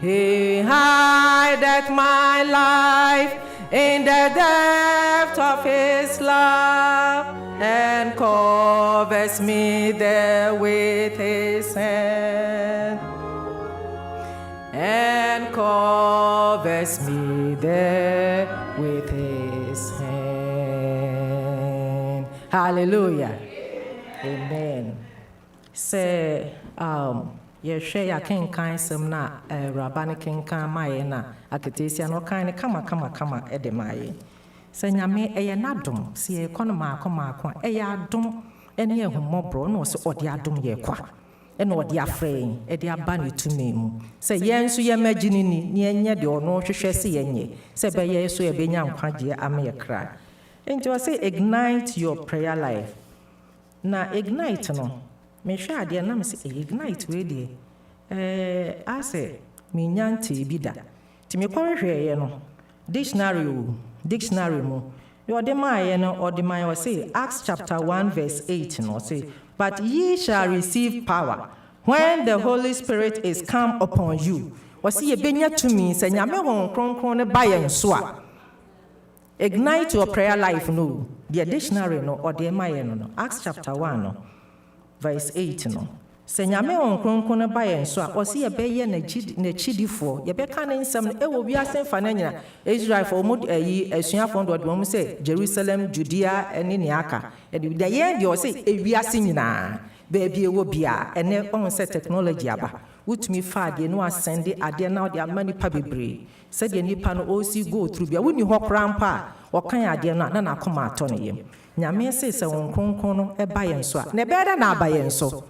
He hideth my life in the depth of his love, and covers me there with his hand, and covers me there with his hand. Hallelujah. Amen. Say, yɛhwɛ ya kenkan sɛm na Araba ne kenkan maye na aketesia no kan ne kama de maye. Sɛ nyame ɛyɛ nadom sɛ yɛkɔ no maako ɛyɛ adom ɛne ehumɔbro na ɔsɛ ɔde adom yɛkwa ɛna ɔde afrɛ ɛde aba ne tumi mu sɛ yɛn nso yɛmagye ni yɛnyɛ de ɔno hwehwɛ sɛ yɛnyɛ sɛ bɛyɛ so yɛbɛnya nkwagye ama yɛ kra. Nti ɔsɛ ignite your prayer life. Na ignite no me hwɛ adeɛ na me sɛ ignite we deɛ asɛ me nyante bi da ti me kɔhwehwɛ no dictionary mu ɔde maayɛ no ɔde maayɛ ɔsɛ Acts chapter 1 verse 8 no ɔsɛ but ye shall receive power when the Holy Spirit is come upon you. Ɔsɛ yɛbɛnya tumi sɛ nyame Honhom Kronkron ne ba yɛn so a. Ignite your prayer life no the dictionary no ɔde maayɛ no Acts chapter 1 no verse 8 no sɛ nyame wɔn kronkron no ba yɛn so a ɔse yɛbɛyɛ n'akyidifoɔ yɛbɛka ne nsɛm no ɛwɔ wiase mfa no nyina israelfoɔ ɔmo asuafoɔ no ɔde wɔn sɛ jerusalem judea ne nea aka ɛde yɛn deɛ ɔse ewiase nyinaa baabi ɛwɔ bia ɛnɛ ɔmo sɛ technology aba wotumi fa adeɛ no asɛnde adeɛ na ɔde ama nipa bebree sɛdeɛ nipa no ɔsi go through bia wonni hɔ koraa mpa a ɔkan adeɛ no a na n'akoma atɔ ne yam nyame se sɛ wɔn kronkron no ɛba yɛn so a na ɛbɛyɛ dɛ na aba yɛn so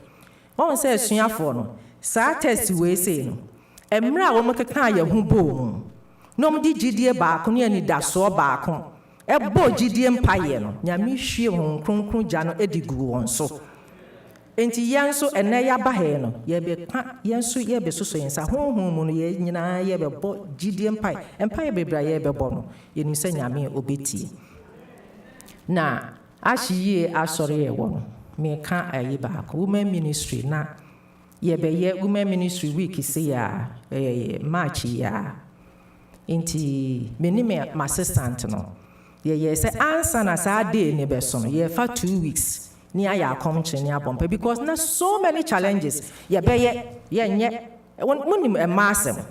ɔn sɛ asuafoɔ no saa test wei sei no mmerɛ a wɔn keka yɛn ho bɔɔ mu na wɔn de gyidie baako ne anidasoɔ baako ɛbɔ gyidie mpayɛ no nyame hwie wɔn kronkron gya no adi gu wɔn so enti yɛn nso ɛnɛ yɛaba ha no yɛbɛka yɛn nso yɛbɛsoso yɛn nsa honhom mu no yɛn nyinaa yɛbɛbɔ gyidie mpaeɛ bebree a yɛbɛbɔ no yɛnim sɛ nyame obɛtie na ahye yie asɔre yɛ wɔ no meka ayi baako women ministry na yɛbɛyɛ women ministry week se ya march ya nti meni me assistant no yɛyɛ sɛ ansa na saa day ne bɛso no yɛfa 2 weeks ni ayɛ akɔmkyere ne abɔmpa because na so many challenges yɛbɛyɛ yɛnyɛ monim ɛma asɛm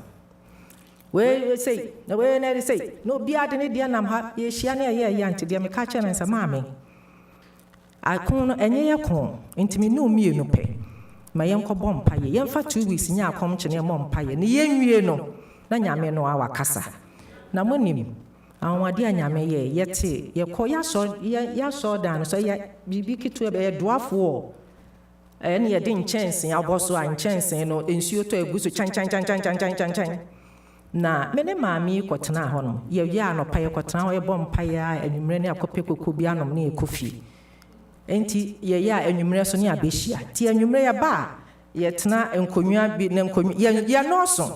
wei sei na wei na de sei na obiara de ne deɛ nam ha yɛhyia ne ɛyɛ ante deɛ meka kyerɛ ne nsɛ maame akon no ɛnyɛ yɛ kon ntimi ne omienu pɛ ma yɛnkɔbɔ mpaeɛ yɛmfa 2 weeks nyɛ akɔmkyere ne mmɔ mpaeɛ ne yɛnwie no na nyame no awa kasa na monim awade a nyame yɛ yɛte yɛkɔ yɛasɔ dan no so yɛ biribi ketewa bɛyɛ doafoɔ ɛne yɛde nkyɛnsee abɔ so a nkyɛnsee no nsuo tɔ agu so kyɛnkyɛnkyɛnkyɛnkyɛnkyɛn na me ne maame kɔtena hɔ no yɛyɛ anɔpa yɛkɔtena hɔ yɛbɔ mpaeɛ a anwummerɛ ne akɔpɛ koko bi anom ne yɛkɔ fie enti yɛyɛ a anwummerɛ so ne abɛhyia nti anwummerɛ yɛba a yɛtena nkonnwa bi ne nkonnwa yɛnɔɔso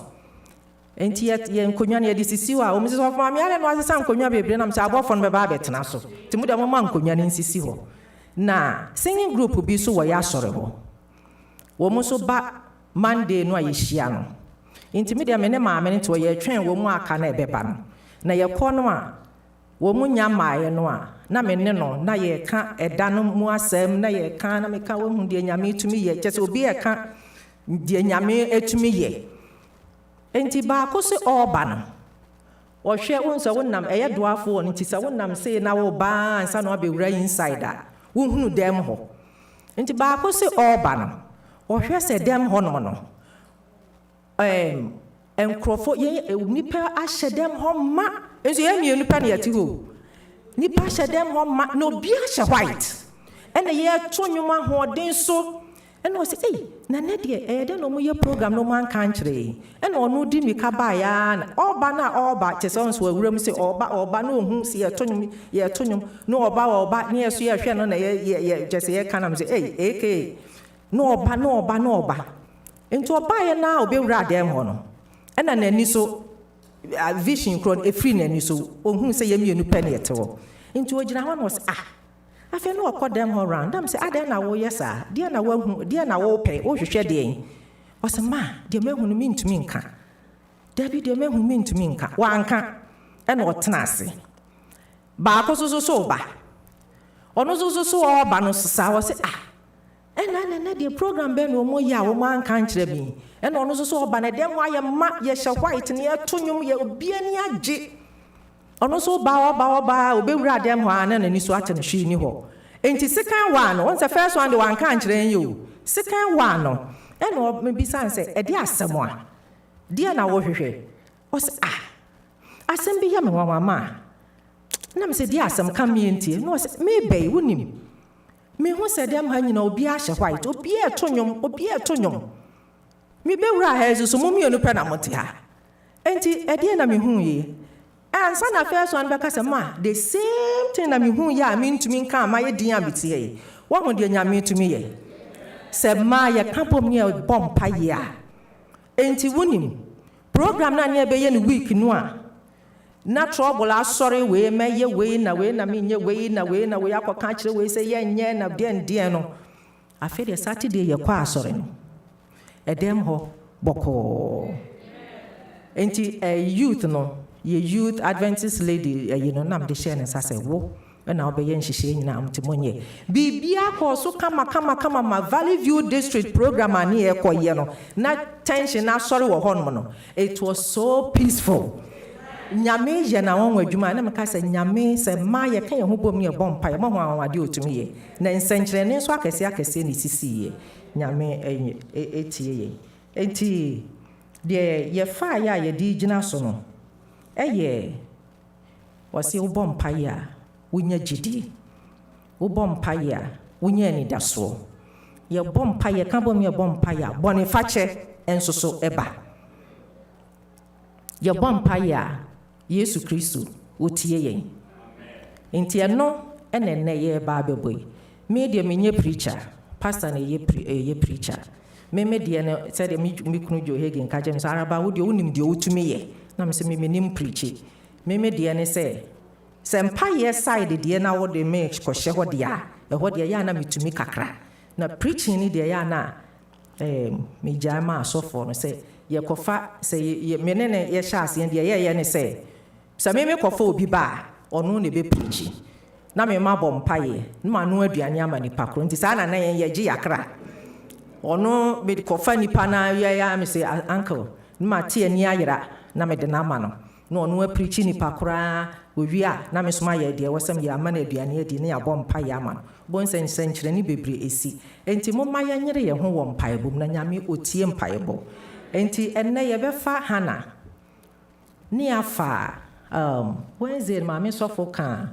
enti yɛ nkonnwa no yɛde sisi hɔ a wɔn sisi hɔ maame ale no asesa nkonnwa bebree nam sɛ abɔfo no bɛba abɛtena so nti mo de mo ma nkonnwa no nsisi hɔ na singing group bi so wɔ yɛ asɔre hɔ wɔn nso ba monday no a yɛhyia no nti me de me ne maame no to yɛtwɛn wɔn mu aka na ɛbɛba no na yɛkɔ no a wɔn mu nya maaeɛ no a na me ne no na yɛka ɛda no mu asɛm na yɛka na meka wɔn hu deɛ nyame tumi yɛ kyɛ sɛ obi yɛka deɛ nyame etumi yɛ enti baako se ɔɔba no ɔhwɛ wo nso wonam ɛyɛ doafoɔ no nti sɛ wonam sei na woba ansa na wabɛwura inside a wohunu dɛm hɔ nti baako se ɔɔba no ɔhwɛ sɛ dɛm hɔ nom no nkurɔfoɔ nipa ahyɛ dɛm hɔ ma nso yɛmmienu nipa ne yɛte hɔ nipa ahyɛ dɛm hɔ ma na obi ahyɛ white ɛna yɛto nnwom ahoɔden so ɛna ɔsɛ ei na ne deɛ ɛyɛ dɛ na ɔmo yɛ program na ɔmo anka nkyerɛ ɛna ɔno di mika baeɛ na ɔba na ɔba kyɛ sɛ ɔnso awura mu sɛ ɔba na ɔhu sɛ yɛto nnwom na ɔba ne yɛ so yɛhwɛ no na yɛ kyɛ sɛ yɛka nam sɛ ei eke na ɔba nti ɔbaeɛ na ɔbɛwura dɛm hɔ no ɛna n'ani so vision kron ɛfiri n'ani so ɔhu sɛ yɛmmienu pɛ ne yɛte hɔ nti ɔgyina hɔ na ɔsɛ afei na ɔkɔ dɛm hɔ round dam sɛ adɛn na woyɛ saa deɛ na wopɛ wohwehwɛ deɛ ɔsɛ ma deɛ mahu no mentumi nka dabi deɛ mahu mentumi nka wanka ɛna ɔtena ase baako so ba ɔno so ɔba no saa ɔsɛ ɛna deɛ program bɛn na ɔmo yɛ a ɔmo anka nkyerɛ bi ɛna ɔno so ɔba na dɛm hɔ ayɛ ma yɛhyɛ white ne yɛto nnwom yɛ obia ni agye ɔno so ɔba obɛwura dɛm hɔ a na n'ani so ate no hwee ni hɔ enti second one no ɔnsɛ first one de wanka nkyerɛ yɛ o second one no ɛna ɔbisa sɛ ɛde asɛm a deɛ na wɔhwehwɛ ɔsɛ asɛm bi yɛ me nwawama a na mesɛ deɛ asɛm ka meɛntie na ɔsɛ mebɛi wonim mehu sɛ dɛm ha nyina obi ahyɛ white obi ɛto nnwom mebɛwura ha so mo mmienu pɛ na mote ha enti ɛdeɛ na mehu yie ansa na first one bɛka sɛ ma the same thing na mehu yɛ a mentumi nka ama yɛ din a mete yɛ wɔho deɛ nyame tumi yɛ sɛ ma yɛka bom ne ɛbɔ mpa yɛ a enti wonim program na ne ɛbɛyɛ no week no a na trouble asɔre wei mɛyɛ wei na menyɛ wei na wei akɔka kyerɛ wei sɛ yɛnyɛ na deɛndeɛn no afei deɛ Saturday yɛkɔ asɔre no ɛdɛm hɔ bɔkɔɔ enti youth no yɛ youth Adventist lady no nam de hyɛ ne nsa sɛ wo ɛna wobɛyɛ nhyehyɛ nyinaa mte monyɛ biribia kɔ so kama ma Valley View District program ani ɛkɔyɛ no na tension na sɔre wɔ hɔ no it was so peaceful nyame yɛ na wɔn adwuma na meka sɛ nyame sɛ ma yɛ ka yɛ ho bom ne yɛbɔ mpa yɛ mo ho awade otumi yɛ na nsɛnkyerɛnne nso akɛse ne sisi yɛ nyame etie yɛ enti deɛ yɛfa yɛ a yɛde gyina so no ɛyɛ wɔse wobɔ mpa yɛ a wonya gyidi wobɔ mpa yɛ a wonya anidasoɔ yɛbɔ mpa yɛ ka bom yɛbɔ mpa yɛ a bɔne fakyɛ nso so ɛba yɛbɔ mpa yɛ a Yesu Kristo wotie yɛn enti ɛno ɛnɛ yɛba abɛbɔ yi me deɛ menyɛ preacher pastor na ɛyɛ preacher me deɛ no sɛdeɛ me kunu dwo Hagan ka gyem so Araba wo deɛ wonim deɛ wotumi yɛ na me sɛ me nim preachi me deɛ ne sɛ mpa yɛ side deɛ na wo de me kɔhyɛ hɔ deɛ a ɛhɔ deɛ yɛ na metumi kakra na preaching ni deɛ yɛ na me gyaa ma asɔfo no sɛ yɛkɔfa sɛ me ne yɛhyɛ aseɛ deɛ yɛyɛ ne sɛ me kɔfa obi ba ɔno ne bɛ preachi na me ma bɔ mpa yɛ na ma no aduane ama nipa koro nti saa na yɛgye yakra ɔno me kɔfa nipa na yɛ me sɛ uncle na ma te ani ayera na me de na ama no na ɔno apreachi nipa koraa owie a na me soma yɛ deɛ wɔsɛm yɛ ama no aduane adi na yɛabɔ mpa yɛ ama no bɔ nsɛnkyerɛnne bebree esi enti momma yɛnyere yɛn ho wɔ mpaebɔ mu na nyame otie mpaebɔ enti ɛnnɛ yɛbɛfa Hana ne afa Wednesday maame sɔfo ka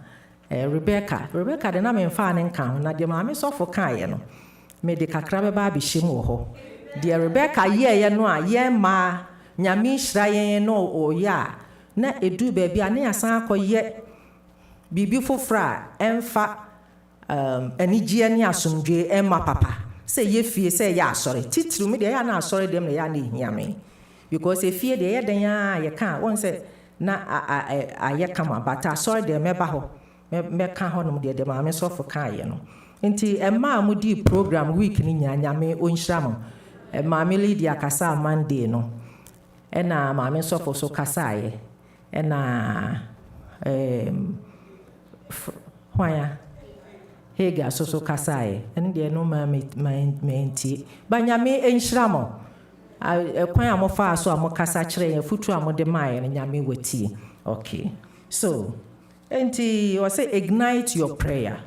Rebecca de na memfa ne nka ho na deɛ maame sɔfo kaeɛ no mede kakra bɛba abɛhyɛ mu wɔ hɔ deɛ Rebecca yɛɛyɛ no a yɛn maa nyame hyira yɛn no ɔyɛ a na edu baabi a ne asan akɔyɛ biribi foforɔ a ɛmfa anigyeɛ ne asomdwe ɛma papa sɛ yɛfie sɛ yɛ asɔre titiri mu deɛ yɛ na asɔre dɛm na yɛ na ehia me because efie deɛ yɛ dan a yɛka wɔn sɛ na ayɛ kama bata asɔre deɛ mɛba hɔ mɛka hɔ nom deɛ maame sɔfo kaeɛ no nti ɛma a mudi program week ni nyame onhyira mo maame Lydia kasa Monday no ɛna maame sɔfo so kasaeɛ ɛna hwaya Hagan so kasaeɛ ɛne deɛ no ma ntie ba nyame enhyira mo kwan a mofa so a mokasa kyerɛ yɛn futu a mode maaɛ no nyame watie okay so enti wɔ sɛ ignite your prayer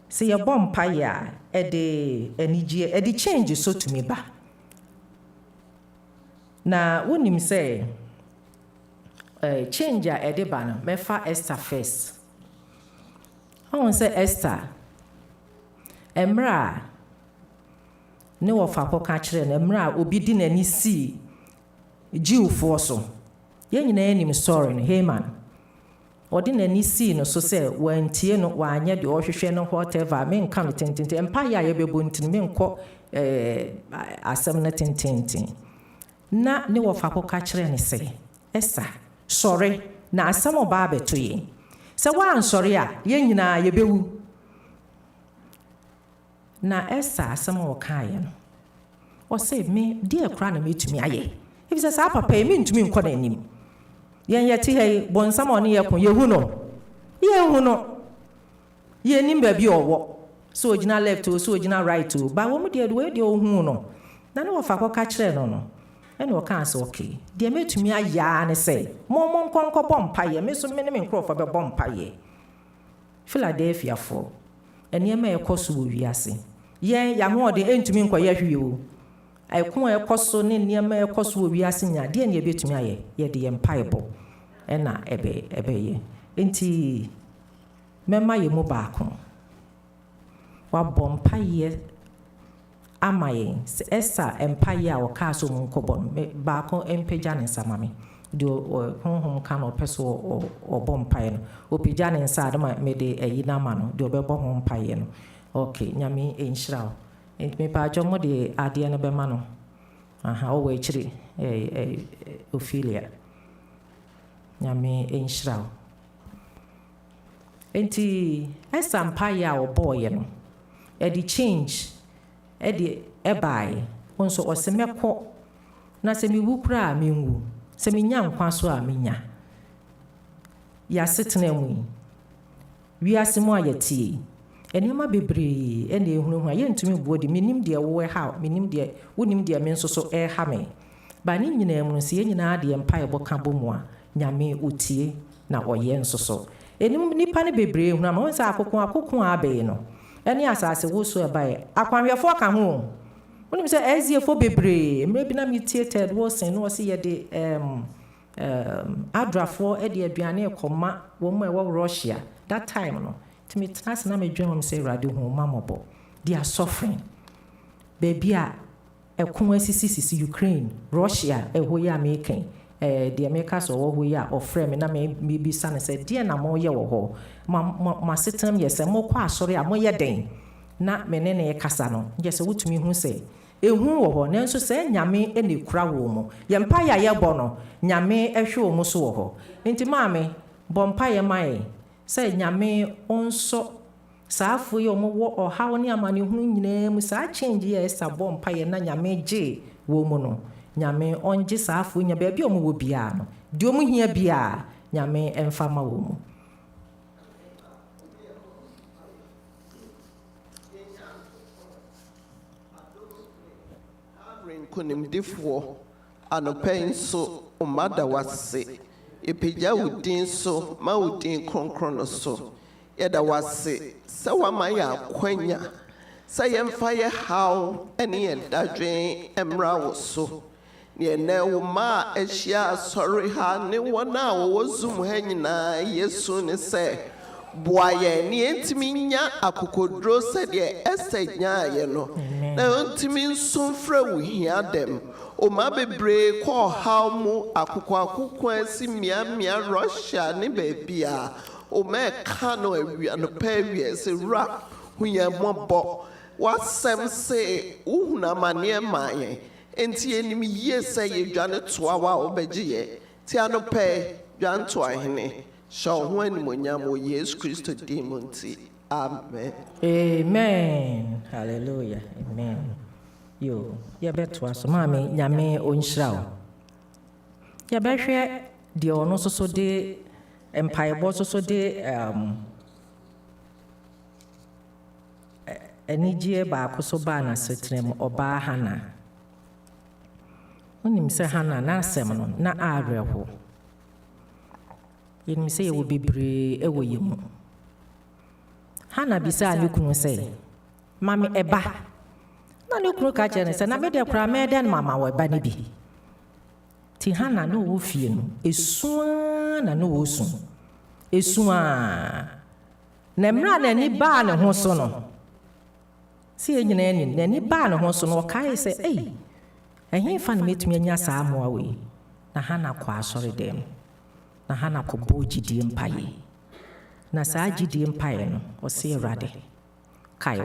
sɛ yɛbɔ mpaeɛ a ɛde anigyeɛ ɛde change so tumi ba na wonim sɛ change a ɛde ba no mɛfa Esther first ɔhu sɛ Esther mmerɛ a ne wɔfa kɔka kyerɛ no mmerɛ a obi di n'ani sii Jewfoɔ so yɛn nyinaa anim story no Haman ɔde n'ani sii no so sɛ wantie no wanyɛ deɛ ɔhwehwɛ no whatever menka no tententen mpaeɛ a yɛbɛbɔ nti menkɔ asɛm no tententen na ne wɔfa kɔka kyerɛ no sɛ Esther sɔre na asɛm ɔbaa bɛto yɛn sɛ woansɔre a yɛn nyinaa yɛbɛwu na Esther asɛm a wɔkaeɛ no ɔsɛ me deɛ kora na metumi ayɛ ebi sɛ saa papa yi mentumi nkɔ n'anim yɛn yɛte ha yi bɔnsam a ɔne yɛko yɛhu no yɛnim baabi ɔwɔ sɛ ogyina left o sɛ ogyina right o ba wɔn deɛ deɛ ɔhu no na ne wɔfa kɔka kyerɛ no ɛne ɔkaa sɛ okay deɛ metumi ayɛ ne sɛ mo nkɔbɔ mpaeɛ me so me ne me nkurɔfoɔ bɛbɔ mpaeɛ Philadelphiafoɔ nneɛma ɛkɔ so wɔ wiase yɛn yɛahoɔden ɛntumi nkɔyɛ hwee o ɛko a ɛkɔ so ne nneɛma ɛkɔ so wɔ wiase nya deɛ ne yɛbɛtumi ayɛ yɛde yɛn mpaebɔ ɛna ɛbɛyɛ nti mɛma yɛ mu baako wabɔ mpaeɛ ama yɛn Esther mpaeɛ a wɔkaa so mu nkɔbɔ no baako mpagya ne nsa ma me deɛ honhom ka no ɔpɛ so ɔbɔ mpaeɛ no ɔpagya ne nsa adama mede ayi no ama no deɛ ɔbɛbɔ ho mpaeɛ no okay nyame ɛnhyira wo nti mepaadwɔ mo de adeɛ no bɛma no ɔwɔ akyiri Ophelia nyame ɛnhyira wo nti Esther mpaeɛ a ɔbɔɔyɛ no ɛde change ɛde ɛbaeɛ wo nso ɔsɛ mɛkɔ na sɛ mewu koraa a menwu sɛ menya nkwa so a menya yɛasetena mu yi wiase mu ayeti enema bebre ene ehunu a yentumi bodi minim de wo ha minim de wonim de men so ha me ba ni nyina mu se nyina de empire boka bomu a nyame otie na oye nsoso enim nipa ne bebre ehunu ma wonsa akokon abe no ene asase wo so ebae akwanhwefo ka ho wonim se eziefo bebre mre bi na mitieted wo sen no se ye de adrafo e de aduane ekoma wo mo e wo Russia that time no timi trans na me dwom say radio ho mamobo they are suffering baby a ekon asisi Ukraine Russia e ho ya American the America so wo ho ya ofre me na me bi san say dia na mo ye wo ho ma setem ye say mo kwa asore a mo ye den na me ne ne kasa no je say wutumi hu say ehu wo ho nanso say nyame ene kura wo mo ye mpa ya ye bo no nyame ehwe wo mo so wo ho enti maame bo mpa ye mai say nyame onso saafo ye mo wo ohaw ne amane hu nyina mu sa change ye sa bo mpa ye na nyame je wo mo no nyame onje saafo nya ba bi o mo wo bia no di o mo hia bia nyame emfa ma wo mo konimdifo anopen so umada wase epija udin so ma udin kronkron so yeda wase se wama ya kwanya se yemfa ye haw ene ye dadwen emra wo so ne ne wo ma ehia sorry ha ne wona wo zum ha nyina yesu ne se boaye ni entimi nya akokodro se de esenya ye no na entimi nsomfra wo hia dem o ma bebre ko haw mu akoko asimia Russia ne bebia o me kano awia no pawie se ra huya mobo wasem se uhuna mane maye enti enim ye se ye dwane toa wa obegiye ti anope dwan to ahene show when monyamo Yesu Christo dimonti amen amen hallelujah amen yo ya beto aso maame nyame onhyirawo ya behwe de ono soso de empire soso de enijie ba akoso ba na setrem oba hana onim se hana na asem no na areho yenim se ye wo bebre ewo yemu hana bisa ne kunu se mame eba na ne kunu ka chere se na me de kura me den mama wo eba ne bi ti hana no wo fie no esua na no wo su esua na mra na ni ba ne ho so no si enyina ni na ni ba ne ho so no kai se ehin fa ne metumi anya saa moa we na hana kwa asori dem na hana ko bojidi empaye na saa jidi empaye no o se erade kai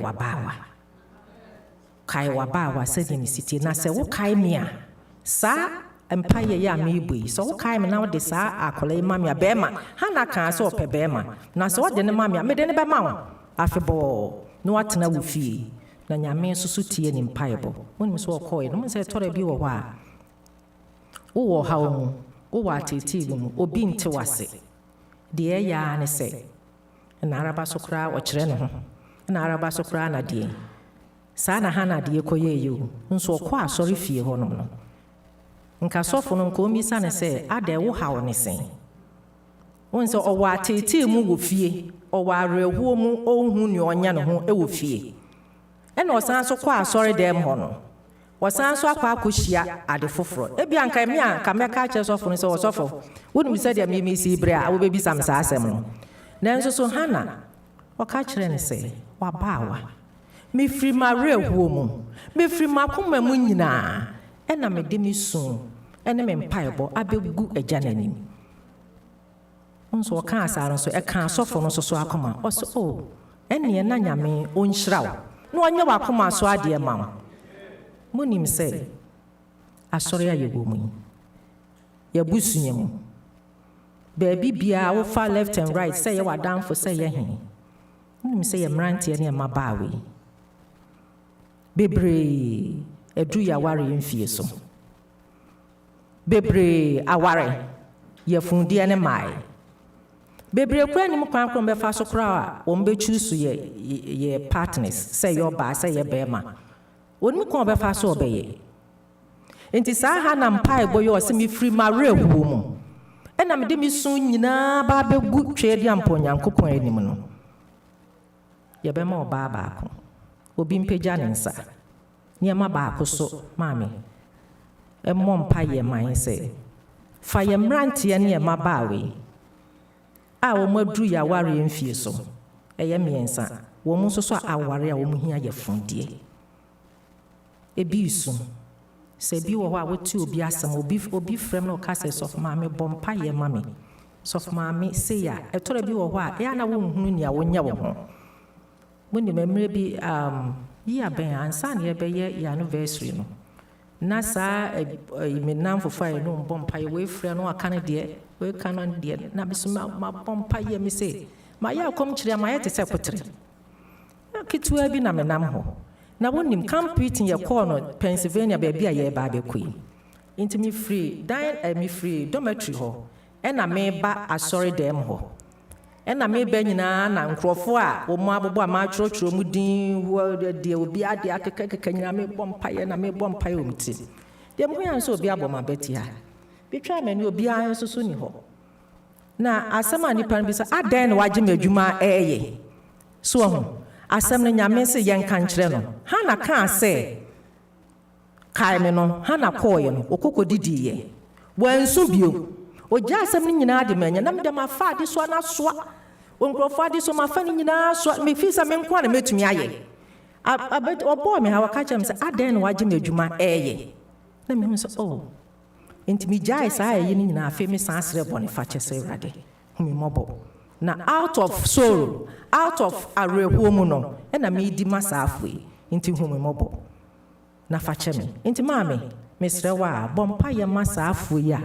wabawa se ni siti na se wo kai mia saa empaye ya mebui so wo kai me na wo de saa akola mami abema hana kan se opebema na se wo de ne mami me de ne bema wo afebo no atena wo fie na nyame susu tie ni empaye bo woni so okoye no se tore bi wo ho a wo hawo mu wo atete mu obi nte wase de ya ne se na Araba sokra o kire ne ho na Araba sokra na de sa na hana de koye yo nso ko asori fie ho no nka sofo no nko mi sa ne se ade wo hawo ne sen wonse o wa atete mu wo fie o wa arehuo mu ohun ni onya ne ho e wo fie e na osan so ko asori dem ho no wasan so akwa akohia ade foforo ebia nka me anka meka che sofo no se wosofo wonu bi se de me si bre a wo bebi sam sa asem no nanso so hana waka kire ne se wabawa me firi mare huo mu me firi makoma mu nyina e na me de mi sun ene me mpaebo abegu agya nanim onso waka asara so e ka sofo no so akoma oso ene na nyame onhyiraw no onye wakoma so ade mam monim se asori ayego mu ya busunya mu baby bia wo fa left and right say ye wadan for say ye hin monim se ye mrantie ne mabawe bebre edu ya ware mfie so bebre aware ye fundia ne mai bebre kura ni mu kwan kron be fa so kura a wo be choose ye partners say your ba say ye be ma woni kon be fa so obeye enti sa ha na mpa ebo yo se mi free ma rehuo mu ena me de mi sun nyina ba be gu twe dia mpo Nyankopon anim no ye be ma oba ba ko obi mpagya ne nsa niema ba ko so maami emmo mpa ye man se fa ye mrante ne ye maba we a wo madru ya ware mfie so eye miensa wo mu so aware a wo mu hia ye fondie ebi isu se bi wo ho a woti obi asam obi frem no ka se sof maami bompa ye mami sof maami se ya etore bi wo ho a ya na wo nhunu ni a wo nya wo ho boni memre bi ya ben ansa ne be ye ya anniversary no na sa menam fofo a no bompa ye we frem no aka ne de we canon de na bisuma ma bompa ye mi se ma ya kom kire ma ye te se potre kitua bi na menam ho na wonim camping ye call no Pennsylvania be bia ye ba be kui intimi free dine me free dormitory ho e na me ba asori dem ho e na me ba nyina na nkrofo a wo mu abobo ma churochuro mu din wo de obi ade akeka nyina me bompa ye na me bompa ye omti dem ho yan so obi aboma beti ha bitwa mani obi an so ni ho na asema ni pan bi sa adan na waje madwuma eye so ho asem no nyame se yen kan kire no ha na ka se kai me no ha na koye no okokodidi ye wansu bio oja asem ni nyina de manya na mede ma fa de so na soa onkrofo ade so ma fa ni nyina so me fi sa me nko na metumi aye abet obo me ha waka chem se adan na waje madwuma eye na me hu se oh intimi jai sa aye ni nyina afi me san sre bone fa chese urade hu me mobo na out of sorrow out of arehuo mu no na me di masa afui inti hu me mobo na fa cheme inti maame mesre wa bompa ye masa afui ya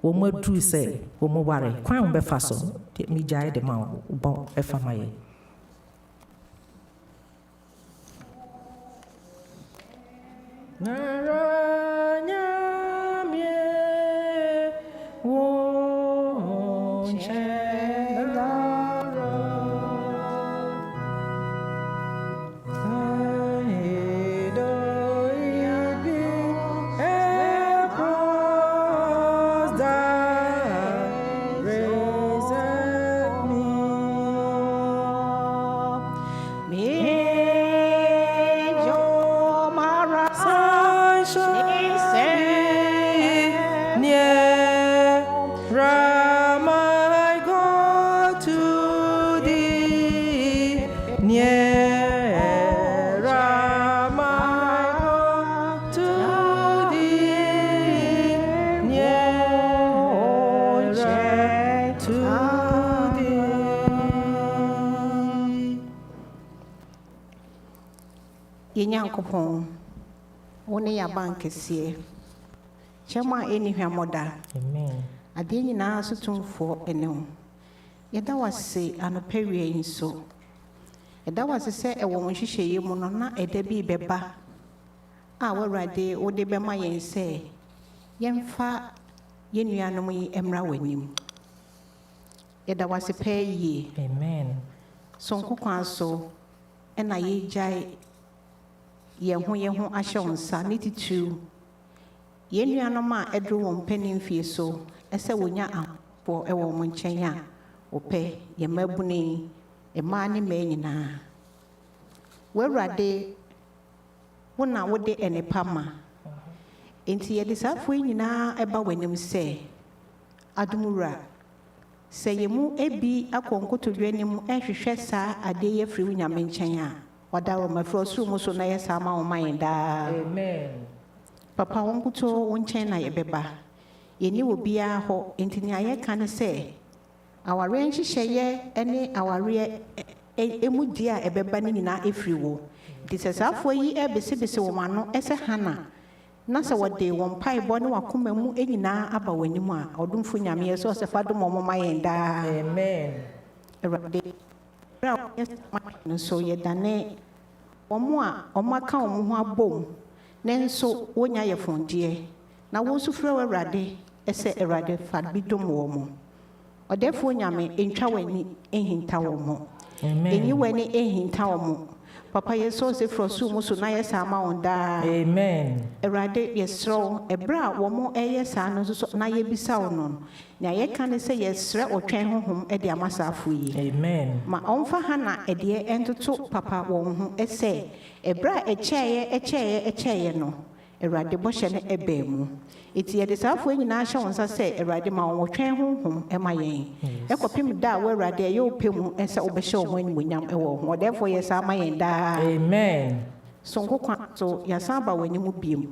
wo madru se wo mo ware kwan be fa so mi jai de ma bo e fa maye naranya me wo Nyankopon woni ya bankesie chema eni hwamoda amen ade nyina so tumfo enem yeda wase anopewie inso yeda wase se ewo nhwehweye mu no na eda bi beba a wawrade wode bema yen se yemfa yenuanom yi emra wanim yeda wase peyi amen sonko kwanso ena ye jai yehu ahyonsa nititu yenuanom a edru won panin fie so ese wonya apo ewo mo nchen a ope yemabuni ema ne ma nyina wawrade wona wode enepama enti ye disafo nyina eba wanim se adumura se yemu ebi akonkotodwanim ehwehwe sa ade ye firi nyame nchen a wadawo mafro su muso na yesa ma o mayenda amen papa wonkuto wonchen na yebeba yeni obia ho entini aye kan se aware nhihye ene aware emudia ebeba ni nyina efriwo disesafo yi ebesebese wo mano ese hana na se wode won paibo ne wakoma mu enyina aba wanimu a odumfo nyame yeso se fado mo mayenda amen erade so yedane omwa omaka omho abom nenso wonya yefondie na wo sufre wawrade ese erade fad bidom wo mo ɔdɛfoɔ nyame ntwa w'ani ehinta wɔn ho enyi w'ani ehinta wɔn papa yeso se frosu mu so na yɛ saa ma wɔn daa amen Awurade yɛsrɛ ɛbra a wɔn ɛyɛ saa no so na yɛbisa wɔn no na yɛka ne sɛ yɛsrɛ ɔtwɛn honhom de amasaafo yi amen ma ɔmfa ha na ɛdeɛ ɛntoto papa wɔn ho ɛsɛ ɛbra a ɛkyɛeɛ no Awurade bɔhyɛ no ɛbɛn mu eti yɛde saafoɔ nyinaa hyɛ wɔn nsa sɛ Awurade ma wɔn twɛn honhom ɛma yɛn ɛkɔpem da a wɔ Awurade ɛyɛ opɛ mu ɛsɛ wobɛhyɛ wɔn animuonyam ɛwɔ ho ɔdɛfoɔ yɛ saa ma yɛn daa amen sonkokwa so yɛsan ba w'anim biem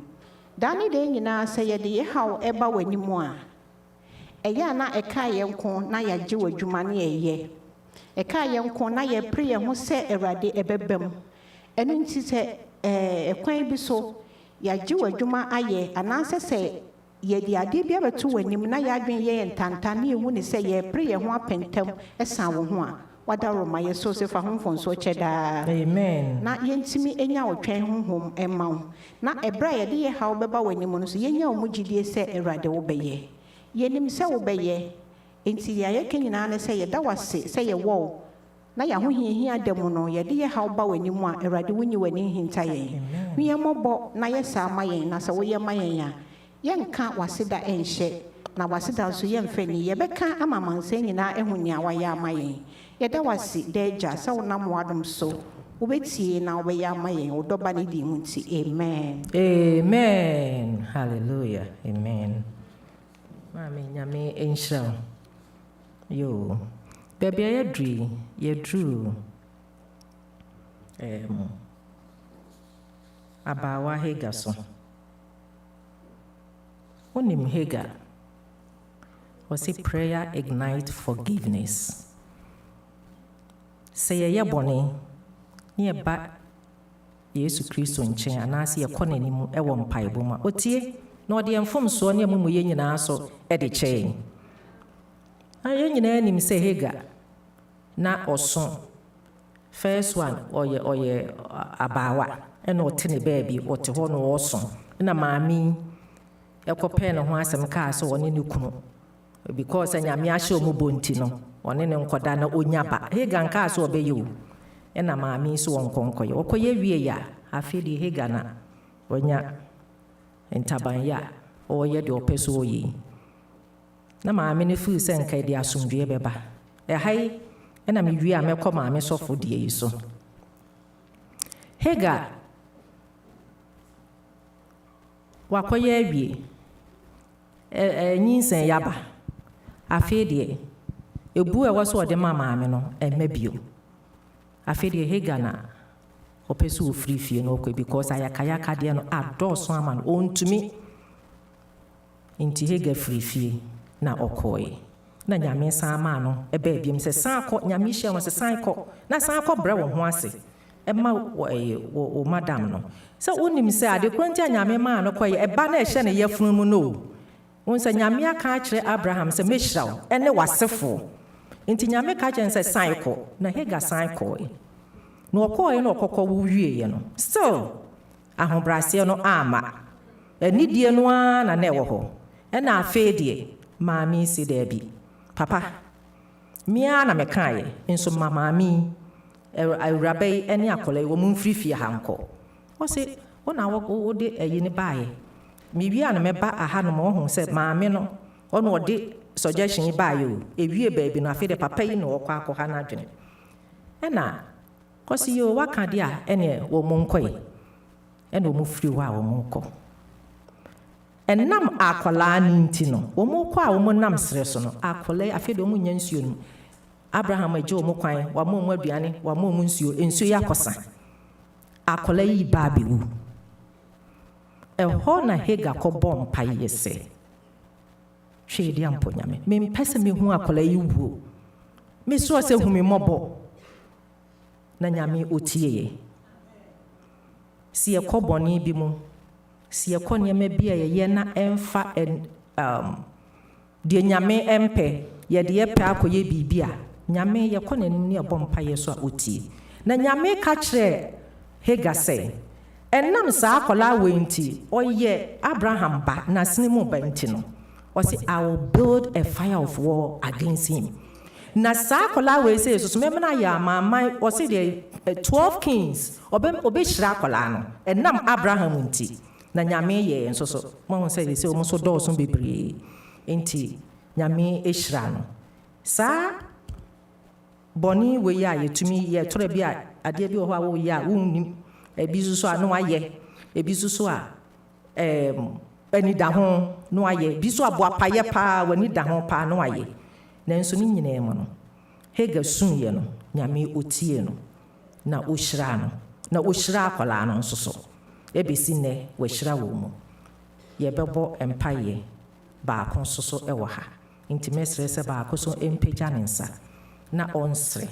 daa ne deɛ nyinaa sɛ yɛde yɛhaw ɛba w'anim a ɛyɛ a na ɛka yɛn ko na yɛagye wɔ adwuma ne ɛyɛ ɛka yɛn ko na yɛpere yɛn ho sɛ Awurade ɛbɛba mu ɛno nti sɛ ɛkwan bi so yɛagye wɔ adwuma ayɛ anaasɛ sɛ yɛde adeɛ bi abɛto w'anim na yɛadwen yɛ ntanta ne yɛhu ne sɛ yɛpere yɛn ho apɛntam ɛsan wo ho a wada roma yɛso sɛ fa ho mfonso kyɛ daa amen na yɛntimi enya ɔtwɛn honhom ɛma wo na ɛberɛ a yɛde yɛ haw bɛba w'anim no so yɛnya wo mu gyidie sɛ Awurade wobɛyɛ yɛnim sɛ wobɛyɛ enti deɛ yɛka nyinaa ne sɛ yɛda wase sɛ yɛwɔ wo na yɛahohiahia da mu no yɛde yɛ haw ba w'anim a Awurade wonyi w'ani hinta yɛn hu yɛn mmɔbɔ na yɛ saa ma yɛn na sɛ woyɛ ma yɛn a yɛnka waseda ɛnhyɛ na waseda nso yɛmfa ni yɛbɛka ama mansa nyinaa ɛho nea wayɛ ama yɛn yɛda wase da agya sɛ wonam w'adom so wobɛtie na wobɛyɛ ama yɛn wo dɔba ne di mu nti amen amen hallelujah amen maame nyame nhyira wo yo baabi a yɛduru abaawa Haga so wonim Haga wɔse prayer ignite forgiveness sɛ yɛyɛ bɔne ne yɛba Yesu Kristo nkyɛn anaasɛ yɛkɔ n'anim ɛwɔ mpaebɔ mu a ɔtie na ɔde yɛn mfomsoɔ ne amumuyɛ nyinaa so ɛde kyɛn yɛn nyinaa nim sɛ Haga na ɔso first one ɔyɛ abaawa ɛna ɔte ne baabi ɔte hɔ no ɔso na maame ɛkɔpɛ ne ho asɛm kaa sɛ ɔne ne kunu because nyame ahyɛ ɔmo bɔ nti no ɔne ne nkɔda na ɔnya ba Haga nkaa sɛ ɔbɛyɛ o ɛna maame nso wɔnkɔnkɔyɛ ɔkɔyɛ wie yɛ a afei deɛ Haga na ɔnya ntabanyɛ a ɔyɛ deɛ ɔpɛ so ɔyɛ na maame no firi sɛ nka de asomdwoeɛ bɛba ɛha yi ɛna mewie a mɛkɔ maame sɔfo deɛ yi so Haga wakɔyɛ awie nyinsɛn yaba afei deɛ ebu ɛwɔ so ɔde ma maame no ɛmɛ bio afei deɛ Haga na ɔpɛ so ofiri fie no ɔkɔ because ayakayaka deɛ no adɔɔso ama no ɔntumi nti Haga firi fie na ɔkɔɛ na nyame san maa no ɛbɛɛ biam sɛ san kɔ nyame hyɛ no sɛ san kɔ na san kɔ brɛ wo ho ase ɛma wo madam no sɛ wonim sɛ ade koro nti a nyame maa no kɔyɛ ɛba na ɛhyɛ ne yɛfunu mu no wo sɛ nyame aka akyerɛ Abraham sɛ mɛhyira wo ɛne wasefo nti nyame ka kyerɛ sɛ san kɔ na Haga san kɔɛ na ɔkɔɛ na ɔkɔkɔ wo wieɛ no still ahobraseɛ no ama anidie no ara na ɛwɔ hɔ ɛna afei deɛ maame si daabi papa mia na mekaeɛ nso ma maame Araba yi ne akɔla yi wɔn mfiri fie ha nkɔ wɔse wɔna wɔde ayi ne baeɛ mewie a na mɛba aha no ma wɔhu sɛ maame no ɔno ɔde suggestion yi baeɛ o ewie baabi no afei de papa yi na ɔkɔ akɔ ha n'adwene ɛna kɔsi yi o waka deɛ a ɛne wɔn nkɔɛ ɛna wɔn firi hɔ a wɔn nkɔ ɛnam akɔlaa no nti no wɔn kɔ a wɔn nam serɛ so no akɔla yi afei de wɔn nya nsuo no Abraham agye wɔn kwan wɔn mu aduane wɔn mu nsuo yi akɔsa akɔla yi baa bɛwu ɛhɔ na Haga kɔbɔ mpaeɛ sɛ hwɛ di ampo nyame mempɛ sɛ mehu akɔla yi wuo mesoɔ sɛ hu me mmɔbɔ na nyame ɔtie yɛ si yɛkɔ bɔne bi mu si yɛkɔ nneɛma bi a yɛyɛ na ɛmfa deɛ nyame ɛmpɛ yɛde yɛpɛ akɔyɛ biribi a nyame yɛkɔ n'anim ne yɛbɔ mpaeɛ so a ɔtie na nyame ka kyerɛ Haga sɛ ɛnam saa akɔlaa wɔ nti ɔyɛ Abraham ba n'asene mu ba nti no say, I will build a fire of war against him. Na saa kola we say so me na ya mama o say the 12 kings obe shira kola no enam Abraham nti na nyame ye nso so mo say say o so do so bebre nti nyame e shira no saa boni we ya yetumi ye tore bi a ade bi o ho a wo ya wonnim ebi so anu aye ebi so a ani da ho no aye bi so aboa paye pa wani da ho pa no aye nanso ni nyina mo no Hagan sun ye no nyame otie no na ohyira no na ohyira akola no nso so ebesi ne wohyira wo mu ye bebo empaye ba akon so so e wo ha nti mesre se ba akoso empagya nensa na onsre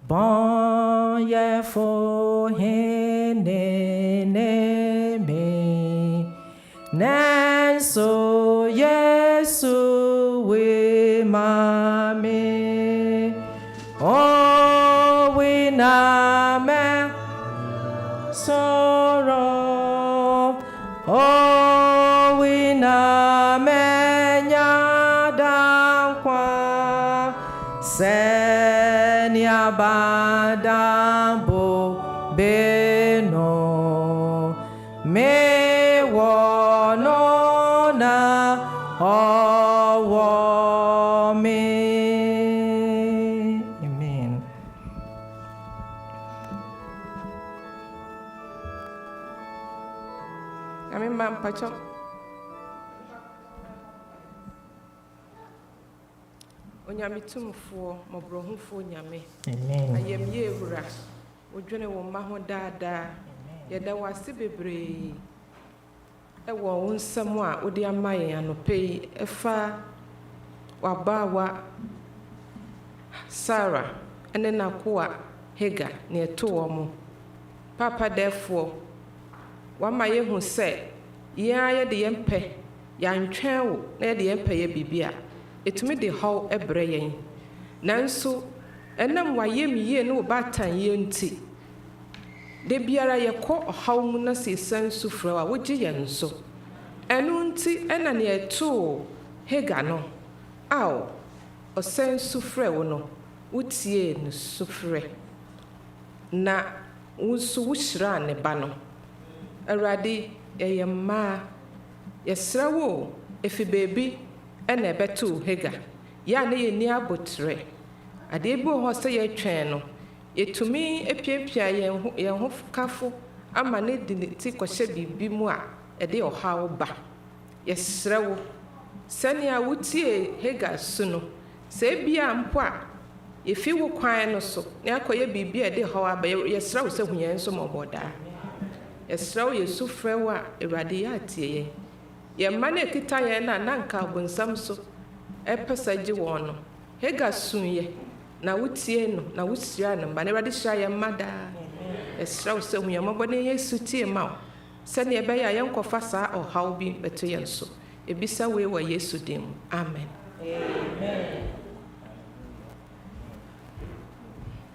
bon ye fo hene ne me nanso Yesu we mame oh we na me sorrow oh we na me nyadankwa senya badambo beno me wono na owo me. Amen. Amen, ma'am, Pacho. Onyame tumfo mobrohufo nyame. Amen. Ayem ye wura. Odwene wo ma ho daada. Yeda wase bebre. Ewo wo nsam a odi amaye anopei efa wabawa Sarah ene nakoa Hagan ne eto wo mo. Papa therefore wama ye hu se ya ye de yempe ya ntwen wo na ye de yempe ye bibia etumi de haw ebre yen nanso enam wayem ye ne wo batan ye nti de biara ye kɔ haw mu na se sansu fra wa wogi ye nso enu nti ena ne eto Hagan no aw o sansu fra wo no wotie ne sufre na wusu wushira ne ba no Awurade ye ma yesra wo efi bebi ena ebeto Hagan ya na ye ni abotre ade bi ho se ye twen no yetumi epiapia ye ho kafo ama ne di ti kwahye bibi mu a ede ohawo ba yesra wo sania wutie Hagan su no se bia mpo a efi wo kwan no so ne akoye bibi ede hawa ba yesra wo se huye nso moboda yesra Yesu frɛ wo a Awurade ya tie ye ye ma na ekita ye na nanka bonsam so epesaji wo no Hagan sunye na wutie no na wusira no ba na Awurade hya ye mada yesra wo se huye mobone Yesu tie ma wo sɛ ne be ya ye nkofa saa ɔhaw bi beto ye nso ebisa we wa Yesu dim amen. Amen.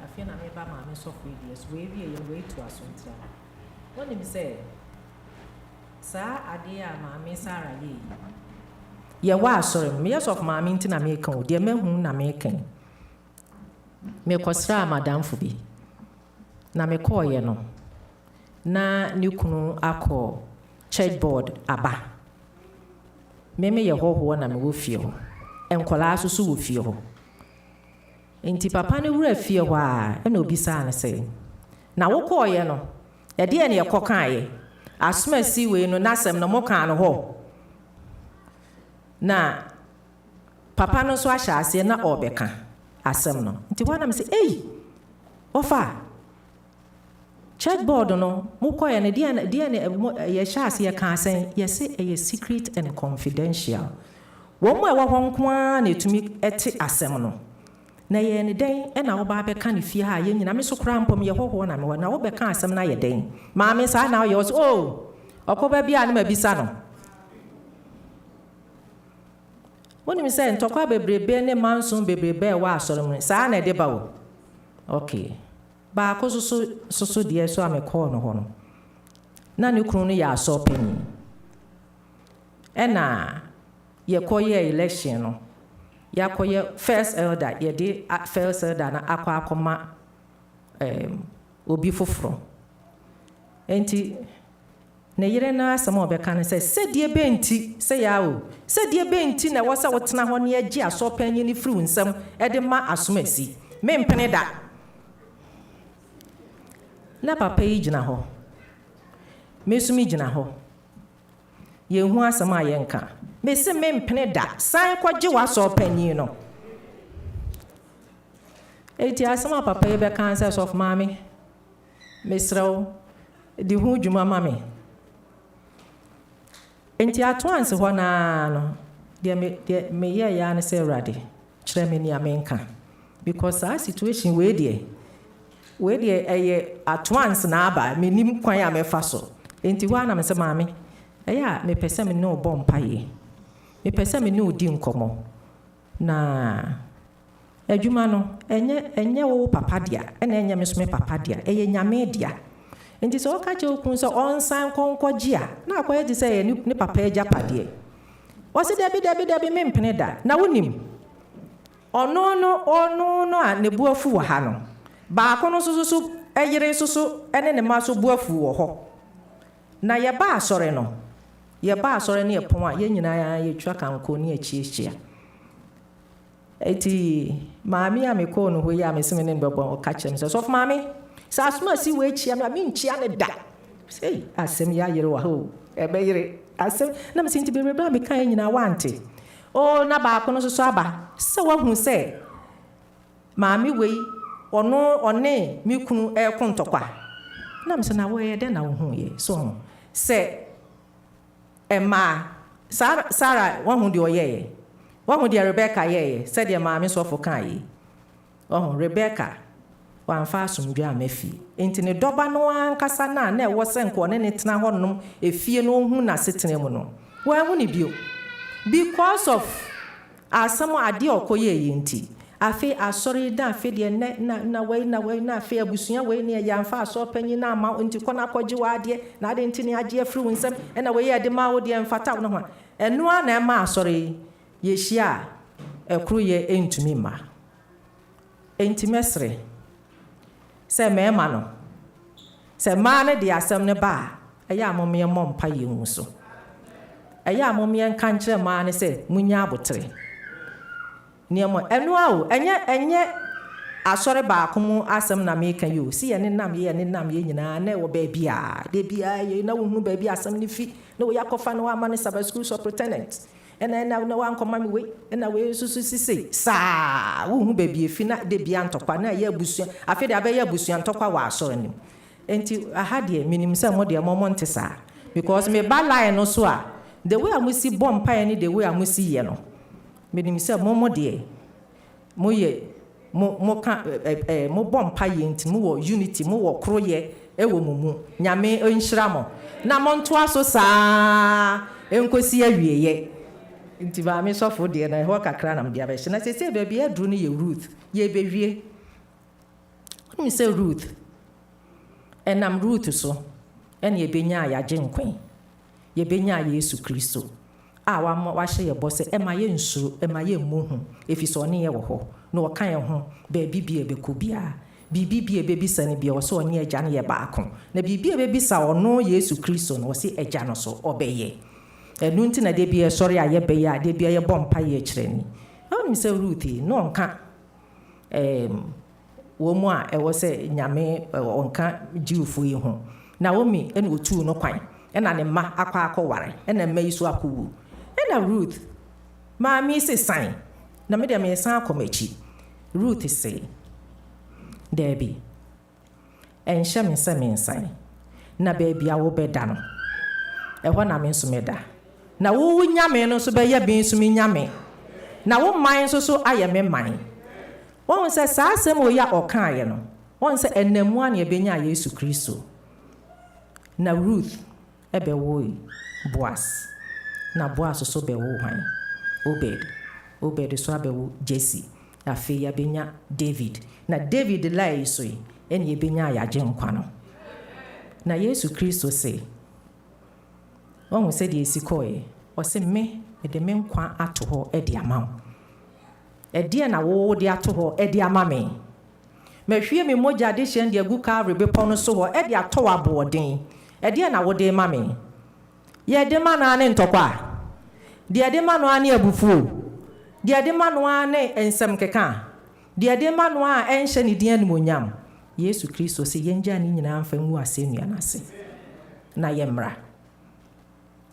Afia na me ba ma me so for years we be ye way to asontra. When him say sa ade a ma me Sarah ye ye wa asore me yes of ma me nti na me kan o de mahu na me kan me kwasra madam fu bi na me call ye no na ni kunu akọ church board aba me ye hoho na me wo fie ho enkola asusu wo fie ho enti papa ne wura fie ho a na obisa na say na wo call ye no ye de ne ye kokan ye asoma si we no nasem no mokan no ho na papa no so ahya ase na obeka asem no nti wana me say ei ofa church board no mokoye ne dia ne ye hya ase ye kan sen ye say a secret and confidential wo mo e wo honko a na etumi ete asem no na ye ne den e na wo ba be kan fie ha ye nyina me so kra mpom ye hoho na me na wo be kan asem na ye den ma me sa na ye so oh okoba bia na mabisa no woni me say ntokwa bebrebe ne manson bebrebe e wa asoro mu sa na de ba wo okay ba ko so de so am call no ho no na ne kunu no ya aso pani e na yɛkɔyɛ election no yɛakɔyɛ first elder yɛde first elder na akɔma obi foforɔ enti na yere na asɛm a ɔbɛka no sɛ sɛdeɛ bɛnti sɛ yɛawo sɛdeɛ bɛnti na ɛwɔ sɛ wotena hɔ ne yɛgye asɔpanyin no firi wo nsɛm ɛde ma asom asi mempene da na papa yi gyina hɔ mesumi gyina hɔ yɛhu asɛm a yɛnka mese mempene da san kɔgye w'asɔpanyin no enti asɛm a papa yi bɛka sɛ sɔfo maame mesrɛ wo di ho dwuma ma me enti ato anse hɔ naa no deɛ meyɛ yɛ ne sɛ Awurade kyerɛ me nea menka because saa situation wei deɛ ɛyɛ ato anse na aba menim kwan a mɛfa so enti hɔ a na me sɛ maame ɛyɛ a mepɛ sɛ me ne wo bɔ mpayɛ mepɛ sɛ me ne wo di nkɔmmɔ na adwuma no ɛnyɛ wo papa dea ɛna ɛnyɛ me so me papa dea ɛyɛ Nyame dea nti sɛ ɔka kyerɛ wo kunu sɛ ɔnsan kɔnkɔgye a na akɔyɛ te sɛ yɛ ne papa agyapadeɛ ɔse dabi mempene da na wonim ɔno no a ne buafu wɔ ha no baako no so ɛyere so ɛne ne ma so buafu wɔ hɔ na yɛba asɔre no ne yɛpɔn a yɛn nyinaa yɛtwa kanko ne akyiakyia eti maame a mekɔɔ no hɔ yi a meseme ne bɛbɔ ɔka kyerɛ me sɛ sɔfo maame sɛ asom asi wɔ akyia me a menkyia ne da sɛ asɛm yɛ ayere wɔ ha o ɛbɛyere asɛm na mesi nti bebrebe a meka yɛ nyinaa wante na baako no so aba sɛ wahu sɛ maame wei ɔne me kunu ɛko ntɔkwa na mesɛ na wɔyɛ dɛn na wohu yɛ so sɛ ɛmaa Sara wahu deɛ ɔyɛɛ wahu deɛ Rebeka yɛɛ sɛdeɛ maame sɔfo kaa yi ɔho Rebeka wamfa asomdwe a mafi enti ne dɔba no ankasa na ɛwɔ sɛ nkɔ ne tena hɔ nom efie no hu na setena mu no wahu ne bio because of asɛm ade ɔkɔyɛ yi nti afi asɔre da afi deɛ na wei na afi abusua wei ne yɛamfa asɔpanyin na ama nti kɔ na akɔgye w'adeɛ na ade nti ne agye afiri wo nsɛm ɛna wei yɛ de ma wo deɛ mfata wo no ho a ɛno a na ɛma asɔre yɛhyia a ɛkoro yɛ ɛntumi mma enti mɛsere sɛ mɛɛma no sɛ mmaa no de asɛm no ba a ɛyɛ a momeɛ mmɔ mpa yɛ hu so ɛyɛ a momeɛ nka nkyerɛ mmaa no sɛ munya abotere nneɛma ɛno a o ɛnyɛ asɔre baako mu asɛm na meka yi o si yɛ ne nam yɛ nyinaa na ɛwɔ baabi a de bia yɛ na wohunu baabi asɛm no fi na wɔyɛ akɔfa no wama ne Sabbath school superintendent ɛna na wankɔma me wei ɛna wei susu sise saa wohu baabi efi na de bia ntɔkwa na ɛyɛ abusua afei de abɛyɛ abusua ntɔkwa wɔ asɔre nim enti aha deɛ minim sɛ mo deɛ mo nte saa because me ba line no so a the way a mo si bɔ mpaeɛ ne the way a mo si yɛ no minim sɛ mo deɛ mo yɛ mo bɔ mpaeɛ nti mo wɔ unity mo wɔ koroyɛ ɛwɔ mo mu Nyame nhyira mo na mo ntoa so saa enkosi awieyɛ nti ba me sɔfo deɛ na ɛhɔ kakra na mde abɛhyɛ na sɛ baabi aduru no yɛ Ruth yɛbɛwie wonim sɛ Ruth ɛnam Ruth so ɛne yɛbɛnya a yɛagye nkwan yɛbɛnya a Yesu Kristo a wahyɛ yɛ bɔ sɛ ɛma yɛ nsuro ɛma yɛ mmohu ɛfiri sɛ ɔne yɛ wɔ hɔ na ɔka yɛ ho baabi bia ɛbɛkɔ biara biribi bia ɛbɛbisa no bia wɔ sɛ ɔne agya no yɛ baako na biribi a ɛbɛbisa ɔno Yesu Kristo no wɔ sɛ agya no so ɔbɛyɛ ɛno nti na de bia sɔre a yɛbɛyɛ a de bia yɛbɔ mpa yɛ kyerɛ ni ɔnim sɛ Ruth no ɔnka wɔ mu a ɛwɔ sɛ Nyame ɔnka Jiwfo yi ho Naomi ɛna otuu no kwan ɛna ne mma akɔware ɛna mma yi so akɔwu ɛna Ruth maame se san na me de me san akɔ m'akyi Ruth se Debbie ɛnhyɛ me sɛ me nsan na baabi a wobɛda no ɛhɔ na me nso meda na wo nyame no so bɛyɛ bi nso me nyame na wo man nso so ayɛ me man wɔn sɛ saa asɛm o ya ɔkaayɛ no wɔn sɛ ɛnamua ne ɛbɛnya Yesu Kristo na Ruth ɛbɛwo Boaz na Boaz so bɛwo hwan Obed so abɛwo Jesse afei yɛbɛnya David na David lai so yi ɛne yɛbɛnya yɛagye nkwa no na Yesu Kristo sɛ wɔn sɛ deɛ esi kɔɛ ɔse me de me nkwa ato hɔ de ama wo ɛdeɛ na wo de ato hɔ de ama me mahwie me mogya de hyɛn de agu Calvary bepɔ no so hɔ de atɔ wɔ aboɔden ɛdeɛ na wo de ma me yɛ de ma no ane ntɔkwa deɛ de ma no ane abufuo deɛ de ma no ane nsɛm keka deɛ de ma no a ɛnhyɛ ne din animonyam Yesu Kristo sɛ yɛngya ne nyinaa mfa ngu ase nnua no ase na yɛmmra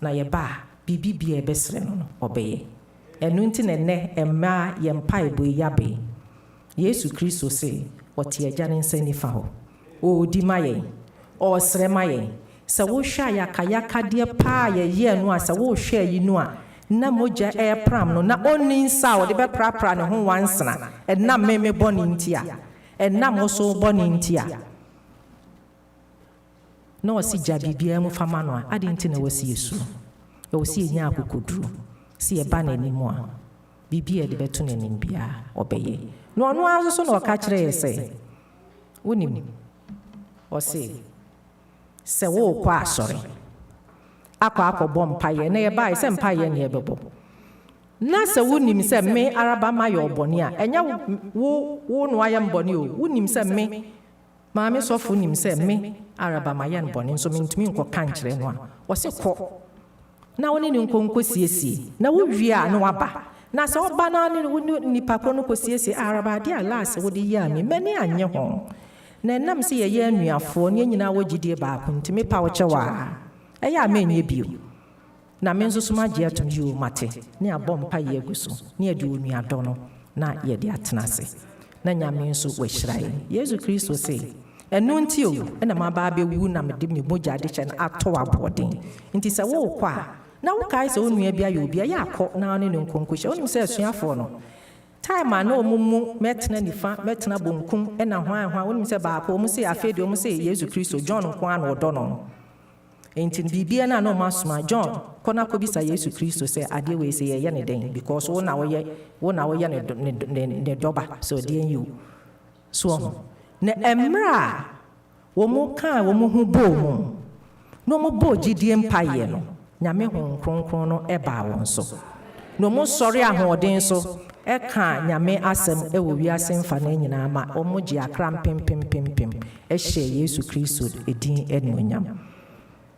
na yɛba bibibia ɛbɛsrɛ no no ɔbɛyɛ ɛno nti na nnɛ ɛmmaa yɛ mpaebɔ yi abɛn Yesu Kristo sɛ ɔte agya ne nsa nifa hɔ ɔɔdi ma yɛn ɔɔsrɛ ma yɛn sɛ wohwɛ a yakayakadeɛ paa yɛyɛ no a sɛ wohwɛ yi no a na mogya ɛɛpram no na ɔnni nsa a ɔde bɛprapra ne ho wansena ɛnam meme bɔne nti a ɛnam wo so bɔne nti a na ɔsi gya biribiara mu fama no a ade nti na wɔsi Yesu ɛwɔ si yɛnya akokoduro si yɛba n'anim a biribi a yɛde bɛto n'anim biara ɔbɛyɛ na ɔno ara nso na ɔka kyerɛ yɛ sɛ wonim ɔse sɛ wokɔ asɔre akɔ akɔbɔ mpayɛ na yɛbae sɛ mpayɛ ne yɛbɛbɔ na sɛ wonim sɛ me Araba ma yɛ ɔbɔne a ɛnyɛ wo no ayɛ mbɔne o wonim sɛ me maame sɔfo nim sɛ me Araba ma yɛ mbɔne nso mentumi nkɔka nkyerɛ no a ɔse kɔ na wo ne ne nkɔnkɔ siesie na wowie a na waba na sɛ woba na ne nipa koro no kɔsiesie Araba adeɛ a laase wode yɛ a me m'ani anyɛ ho na ɛnam sɛ yɛyɛ anuafoɔ ne nyinaa wɔgyidie baako nti mepa wo kyɛw a ɛyɛ a menyɛ bio na me nso so magye atom yi o mate ne abɔ mpa yɛ agu so ne yɛde onuadɔ no na yɛde atena ase na Nyame nso wɔahyira yɛn Yesu Kristo sɛ ɛno nti o ɛna maba bɛwu na mede me mogya de hyɛ no atɔ aboɔden nti sɛ wokɔ a na wokae sɛ wo nua bi ayɛ obi ayɛ akɔ na ne ne nkɔnkɔhyɛ wonim sɛ asuafoɔ no time a na ɔmumu mɛtena nifa mɛtena bonkum ɛna hwan wonim sɛ baako ɔmu sɛ afei deɛ ɔmu sɛ Yesu Kristo John nko a na ɔdɔ no enti bibia na ɔma asoma John kɔna kɔbisa Yesu Kristo sɛ adeɛ wei sɛ yɛyɛ ne den because wo na woyɛ ne dɔba sɛ ɔdeɛ yi o so na ɛmmerɛ a wɔn ka wɔn ho bɔɔ mu na wɔn bɔɔ gyidie mpayɛ no Nyame Honhom Kronkron no ɛbaa wɔn so na wɔn sɔre ahoɔden so ɛka Nyame asɛm ɛwɔ wiase mfa na nyinaa ma wɔn gye akra mpempempempem ɛhyɛ Yesu Kristo edin ɛnuonyam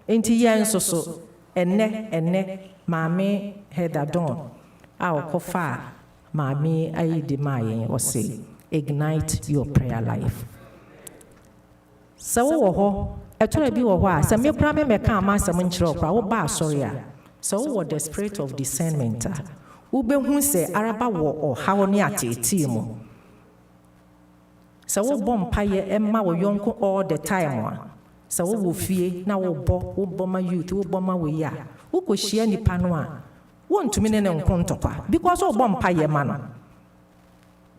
enti yɛn nso so ɛnɛ maame Heather Dawn a ɔkɔfa maame ayi de maa yɛn ɔse ignite your prayer life sɛ wowɔ hɔ ɛtɔrɔ bi wɔ hɔ a sɛ mekora mɛka ama asɛm nkyerɛ ɔkora woba asɔre a sɛ wowɔ the spirit of discernment a wobɛhu sɛ Araba wɔ ɔhaw ne ateetee mu sɛ wobɔ mpayɛ ɛma wo yɔnko all the time a sɛ wowɔ fie na wobɔ ma youth wobɔ ma wɔ yi a wokɔhyia nipa no a wontumi ne nko ntɔkwa because wobɔ mpayɛ ma no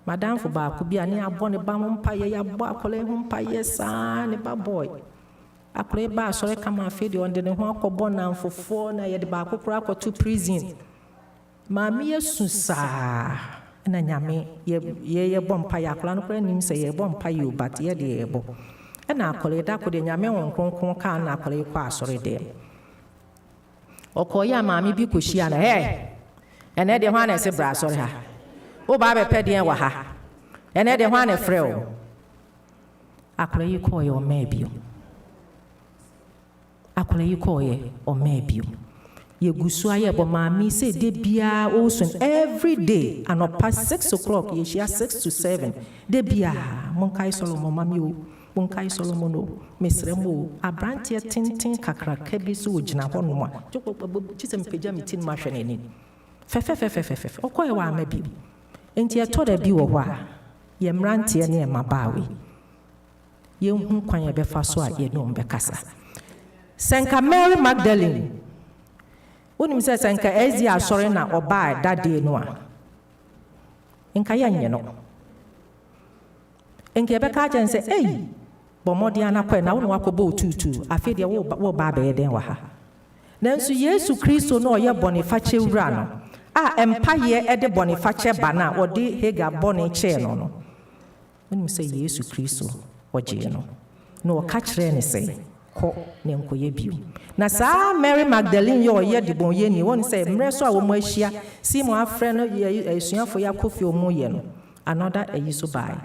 madamfo baako bi a ne abɔ ne ba ho mpayɛ yɛabɔ akɔla ho mpayɛ saa ne ba boy akɔla ba asɔre kama afei deɛ ɔde ne ho akɔbɔ namfofoɔ na yɛde baako koraa akɔto prison maame yɛsu saa na Nyame yɛbɔ mpayɛ akɔla no koraa nim sɛ yɛbɔ mpayɛ o but yɛde yɛbɔ ɛna akɔla da kɔde Nyame Honhom Kronkron kaa na akɔla kɔ asɔre deɛ ɔkɔyɛ a maame bi kɔhyia na ɛnɛ deɛ ho ana ɛsɛ bra asɔre ha wo ba bɛpɛ deɛ wɔ ha ɛnɛ deɛ ho ana frɛ o akɔla yi kɔɔyɛ ɔmaa bio akɔla yi kɔɔyɛ ɔmaa bio yɛgu so ayɛ bɔ maame sɛ de biara ɔson every day anɔpa 6 o'clock yɛhyia 6 to 7 de biara monkae Solomon mame o monkae Solomon o mesrɛ mo o aberanteɛ tenten kakraka bi so ɔgyina hɔ nom a gye sɛ mpagya me ti no mahwɛ n'anim fɛfɛfɛfɛfɛ ɔkɔyɛ wɔ ama bio enti ɛtɔ da bi wɔ hɔ a yɛ mmeranteɛ ne mmabaawa yɛnhu kwan yɛbɛfa so a yɛne ɔm bɛkasa sɛ nka Mary Magdalene wonim sɛ sɛ nka ɛzi asɔre na ɔbaa dadee no a nka yɛnyɛ no nka yɛbɛka kyɛn sɛ ei bɔ mmɔden anakɔɛ na wo ne wakɔbɔ otuutu afei deɛ wobaa bɛyɛ dɛn wɔ ha nanso Yesu Kristo na ɔyɛ bɔnefakyɛ wura no a mpayɛ ɛde bɔnefakyɛ ba no a ɔde Hagar bɔne kyɛɛ no wonim sɛ Yesu Kristo ɔgyee no na ɔka kyerɛ ne sɛ kɔ ne nkɔyɛ bio na saa Mary Magdalene yɛ ɔyɛ de bon yɛ ni wɔn sɛ mmerɛ so a wɔn ahyia Simon afrɛ no yɛ asuafo yɛ akɔ fie wɔn yɛ no another ayi so baa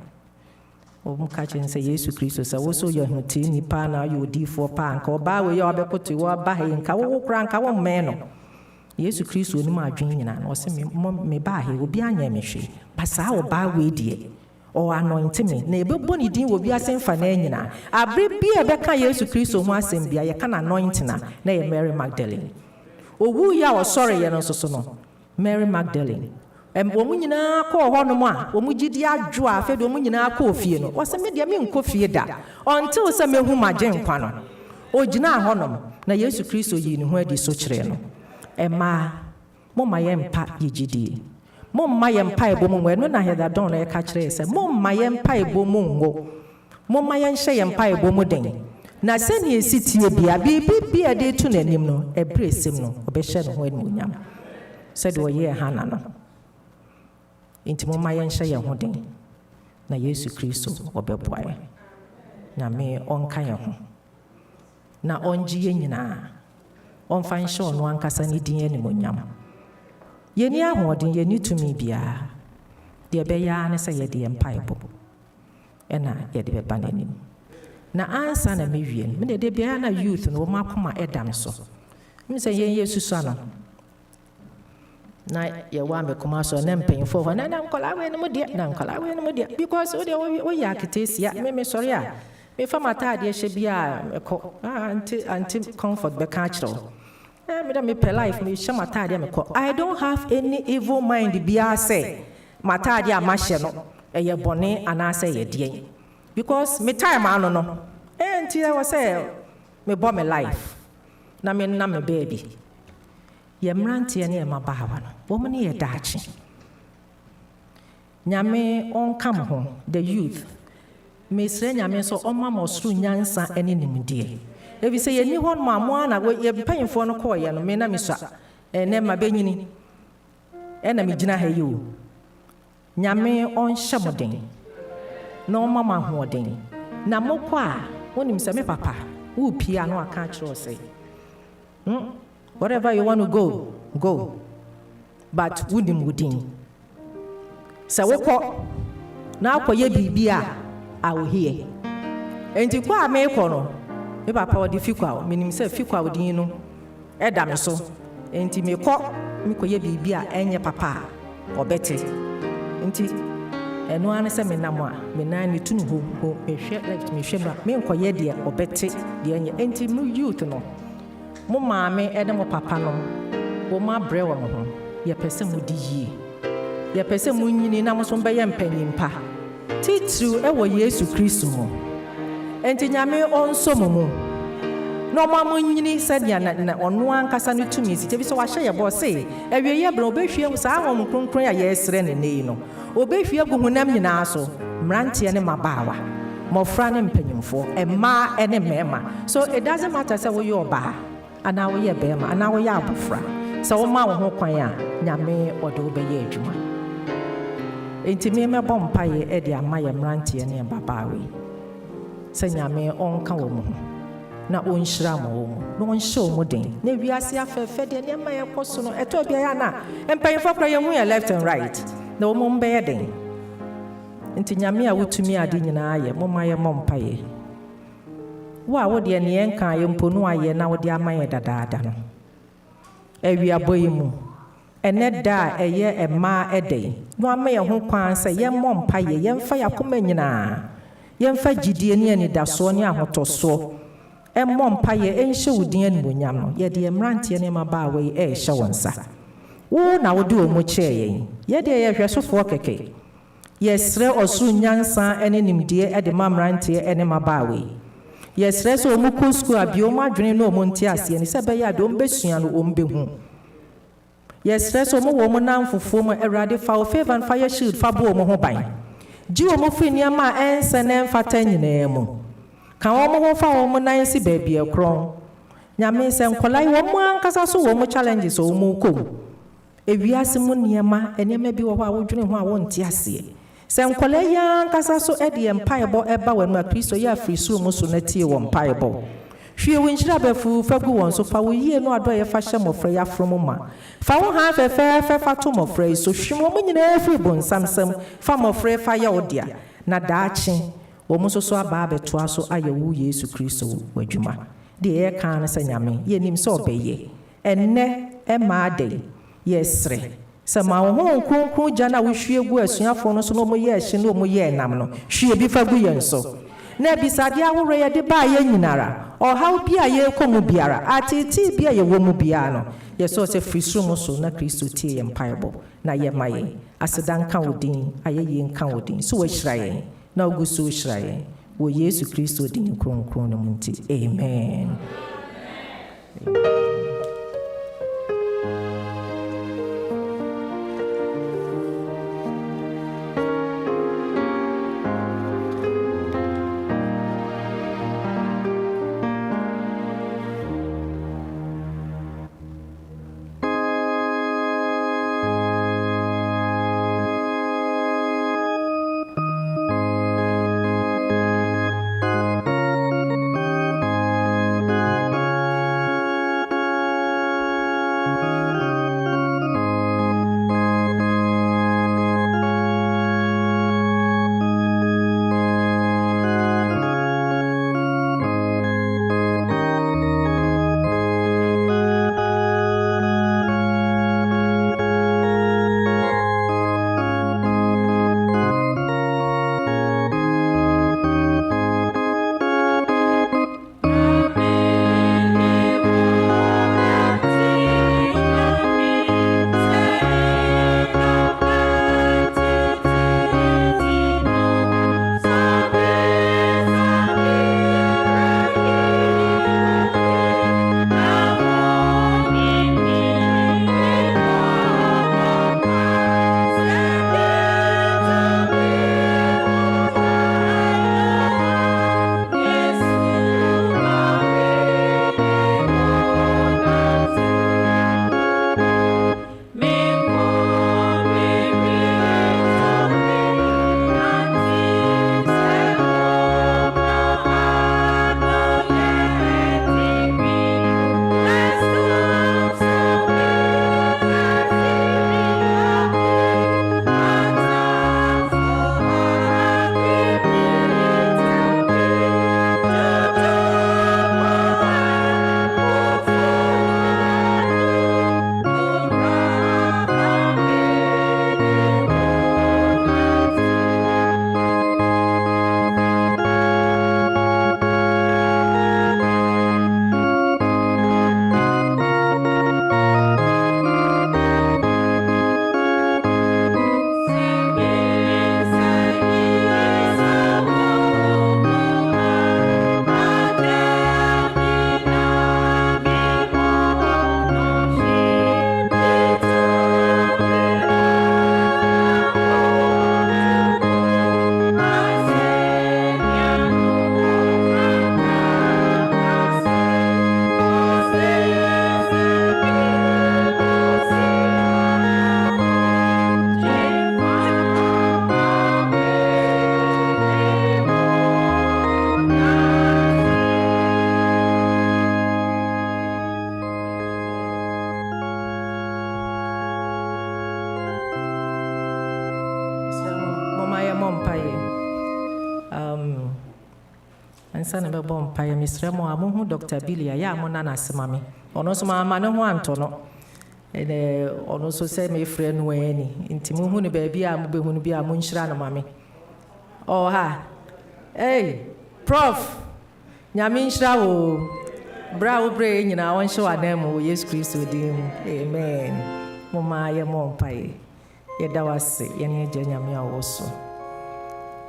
wɔn ka kyerɛ sɛ Yesu Kristo sɛ wo so yɛ hote nipa na yɛ odiifoɔ pa nka ɔbaa wɔ yɛ ɔbɛkoto wɔ aba ha nka wo kora nka wo mmɛn no Yesu Kristo onim adwene nyinaa na ɔsɛ me baa ha obi anyɛ me hwee ba saa ɔbaa wɔ die or anointing me na ebebo ni din wo bi asem fa na nyina abre bi e beka Yesu Kristo ho asem bia ye kan anointing na ye Mary Magdalene owu ya o sore ye no so no Mary Magdalene omu nyina ko ho no mo a omu gidi adwo a fe do omu nyina ko ofie no wo se me de me nko fie da until se me hu magye nkwa no o gina ho no na Yesu Kristo yi ni ho adi so kire no ema mo ma ye mpa ye gidi Momma yempa ebo mu eno na heda don na ye ka kire se momma yempa ebo mu ngo momma yenhye yempa ebo mu den na se ne esitie bia bibi e de tu nanim no ebresem no obehye no ho animonyam se de oye hana no enti momma yenhye ye ho den na Yesu Kristo obeboae na me onka ye ho na onji ye nyina onfa nhye ono ankasa ne din animonyam Yeni ahoɔden yeni tumi bia de beya ne sɛ yɛde empaibo ɛna yɛde beba n'anim na ansa na mewie me de bia na youth no ma koma ɛdam so me sɛ yɛn Yesu so ano na yɛwa me koma so na mpanyimfo hɔ na nkola we no mu de na nkola we no mu de because we yɛ akitesia me sorry a me fa mataade hyɛ bia mekɔ anti comfort bɛka kyerɛ me per life me share matadi ameko I don't have any evil mind bia say matadi amahye no eye bone anase ye de because me time ano no enti I was say me bo me life na me baby ye mrante ne ma bawa no wo me ne ye daachi nyame on come ho the youth me sre nyame so on ma osru nyansa ene nimdie Ebi say ye ni hon ma mo na ye mpanyimfo no ko ye no me na me swa ne ma benyini e na me gina ha yi o nyame on hyemoden na on mama hoden na mokɔ a wonim se me papa wo pia no aka kire say whatever you want to go but wonim wudin se wokɔ na akɔye bibia a wo hie enti kwa me kɔ no me papa odi fikwa minim se fikwa odin no eda me so enti me koye bibi a enye papa obete enti eno ane se me nam a me nan ne tunu ho me hwe left me hwe ma me nkoye de obete de enye enti mu youth no mo maame ede mo papa no wo ma bre wo ho ye pese mu di yie ye pese mu nyini na mo so be ye mpanyimpa titru e wo Yesu Kristo mo enti nyame onso momo no mama nyini sadia na ono ankasa no tumi si tebi so wa hye ye bo se awie ye bra obehwie saa hom kronkron ya ye sere ne nei no obehwie guhunam nyina so mrante ne mabaawa mofra ne mpanyimfo emma ene mema so it doesn't matter say wo ye oba ana wo ye bema ana wo ye abofra so wo ma wo ho kwan a nyame ode wo be ye adwuma enti me mebɔ mpaye e de ama ye mrante ne babaawe sɛ nyame ɔnka wɔ mu na ɔnhyira mo wɔ mu na ɔnhyɛ mo den na wiase afɛfɛ deɛ nneɛma yɛ kɔ so no ɛtɔ bia ya na mpanyimfo kora yɛn hu yɛ left and right na wɔn mbɛyɛ den nti nyame a wotumi ade nyinaa yɛ mo ma yɛ mɔ mpaeɛ wo a wo deɛ ne yɛn ka yɛ mponu ayɛ na wo de ama yɛ dadaada no awiabɔ yi mu ɛnɛ da a ɛyɛ ɛmaa ɛdɛn no ama yɛn ho kwan sɛ yɛn mɔ mpaeɛ yɛn fa yakoma nyinaa yɛmfa gidie ne anidasoɔ ne ahotɔsoɔ ɛmmɔ mpaeɛ ɛnhyɛ wo din animonyam no yɛde mmeranteɛ ne mabaawa yi ɛhyɛ wɔn nsa wo na wode wɔ mu kyɛɛ yɛn yɛde yɛhwɛ sofoɔ kɛkɛ yɛsrɛ ɔsoro nyansa ne nimdeɛ de ma mmeranteɛ ne mabaawa yi yɛsrɛ sɛ ɔmu kɔ sukuu a bio ɔmu adwene ne ɔmu nte aseɛ ne sɛ ɛbɛyɛ a deɛ ɔmu bɛsua no ɔmu bɛhu yɛsrɛ sɛ ɔmu wɔ ɔmu nam fofoɔ mu awurade fa wo favor and fire shield fa bo ɔmu ho ban ji omo fi niama ense ne mfata nyinaa mu ka omo ho fa omo nan si baabi ekron nyame se nkolai omo ankasa so omo challenges omo kom ewiase mu niama enema bi wo ho a wodwene ho a wonte ase se nkolai ya ankasa so ede empaebo eba wanu a Kristo ya free so omo so na tie wo mpaebo hwie wo nhyira bɛfu fa gu wɔn so fa wo yie no adɔ yɛ fa hyɛ mmɔfra yi afrom ma fa wo ha fɛfɛɛfɛ fa to mmɔfra yi so hwim wɔn nyinaa firi bonsamsɛm fa mmɔfra yi fa yɛ wo dea na daakye wɔn nso so aba abɛtoa so ayɛ wo Yesu Kristo w'adwuma deɛ yɛka no sɛ nyame yɛnim sɛ ɔbɛyɛ ɛnnɛ ɛma adɛ yɛsrɛ sɛ ma wo ho kronkron gya na wo hwie gu asuafoɔ no so no mo yɛ ahye no mo yɛ nam no hwie bi fa gu yɛn so na bisadeɛ ahorow yɛde baa yɛ nyinara ɔhaw bi a yɛrekɔ mu biara atete bi a yɛwɔ mu biara no yɛsɛ sɛ firi soro mu so na Kristo tie yɛn mpaebɔ na yɛma yɛn aseda nka wo din ayɛyie nka wo din so wɔahyira yɛn na wogu so wohyira yɛn wɔ Yesu Kristo din kronkron no mu nti amen. ansa na bɛbɔ mpaeɛ mesrɛ mo a mohu Dr. Billy a yɛ a mona no ase ma me ɔno nso maama ne ho antɔ no ɔno nso sɛ mefrɛ no ani nti mohu no baabi a mobɛhu no bi a monhyira no ma me ɔha ei prof nyame nhyira wo berɛ a wobrɛ nyinaa wɔnhyɛ w'anan mu wɔ Yesu Kristo din mu amen moma yɛmmɔ mpaeɛ yɛda wo ase yɛne agya nyame a wɔ so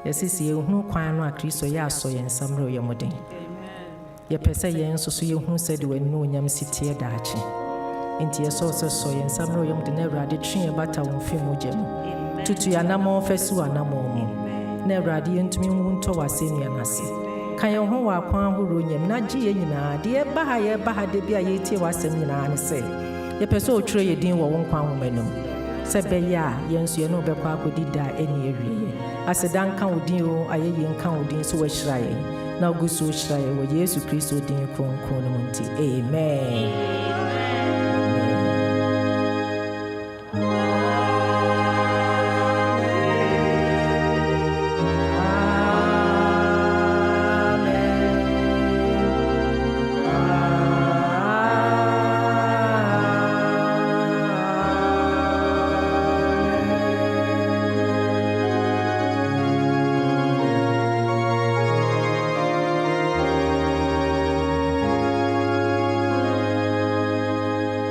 yɛsisi yɛhu kwan no a Kristo yɛ asɔ yɛn nsamrɛ yɛ moden yɛpɛ sɛ yɛn nso so yɛhu sɛ de w'ani no onyam si tie daakye nti yɛsɛ sɛ sɔ yɛn nsamrɛ yɛ moden na Awurade twe yɛ bata wo mfi mu gya mu tutu yɛanammɔ fa si w'anammɔ mu na Awurade yɛntumi nwu ntɔ w'asɛnnua no ase ka yɛn ho wɔ akwan ahorow nyam na gye yɛ nyinaa deɛ yɛba ha da bi a yɛtie w'asɛm nyinaa ne sɛ yɛpɛ sɛ ɔtwerɛ yɛ din wɔ wo nkwa nwoma no mu sɛ bɛyɛ a yɛn nso yɛne wobɛkɔ akɔdi da ɛne awieɛ aseda nka wo din o ayɛyie nka wo din so wɔahyira yɛn na ogu so hyira yɛ wɔ Yesu Kristo din kronkron no mu nti amen.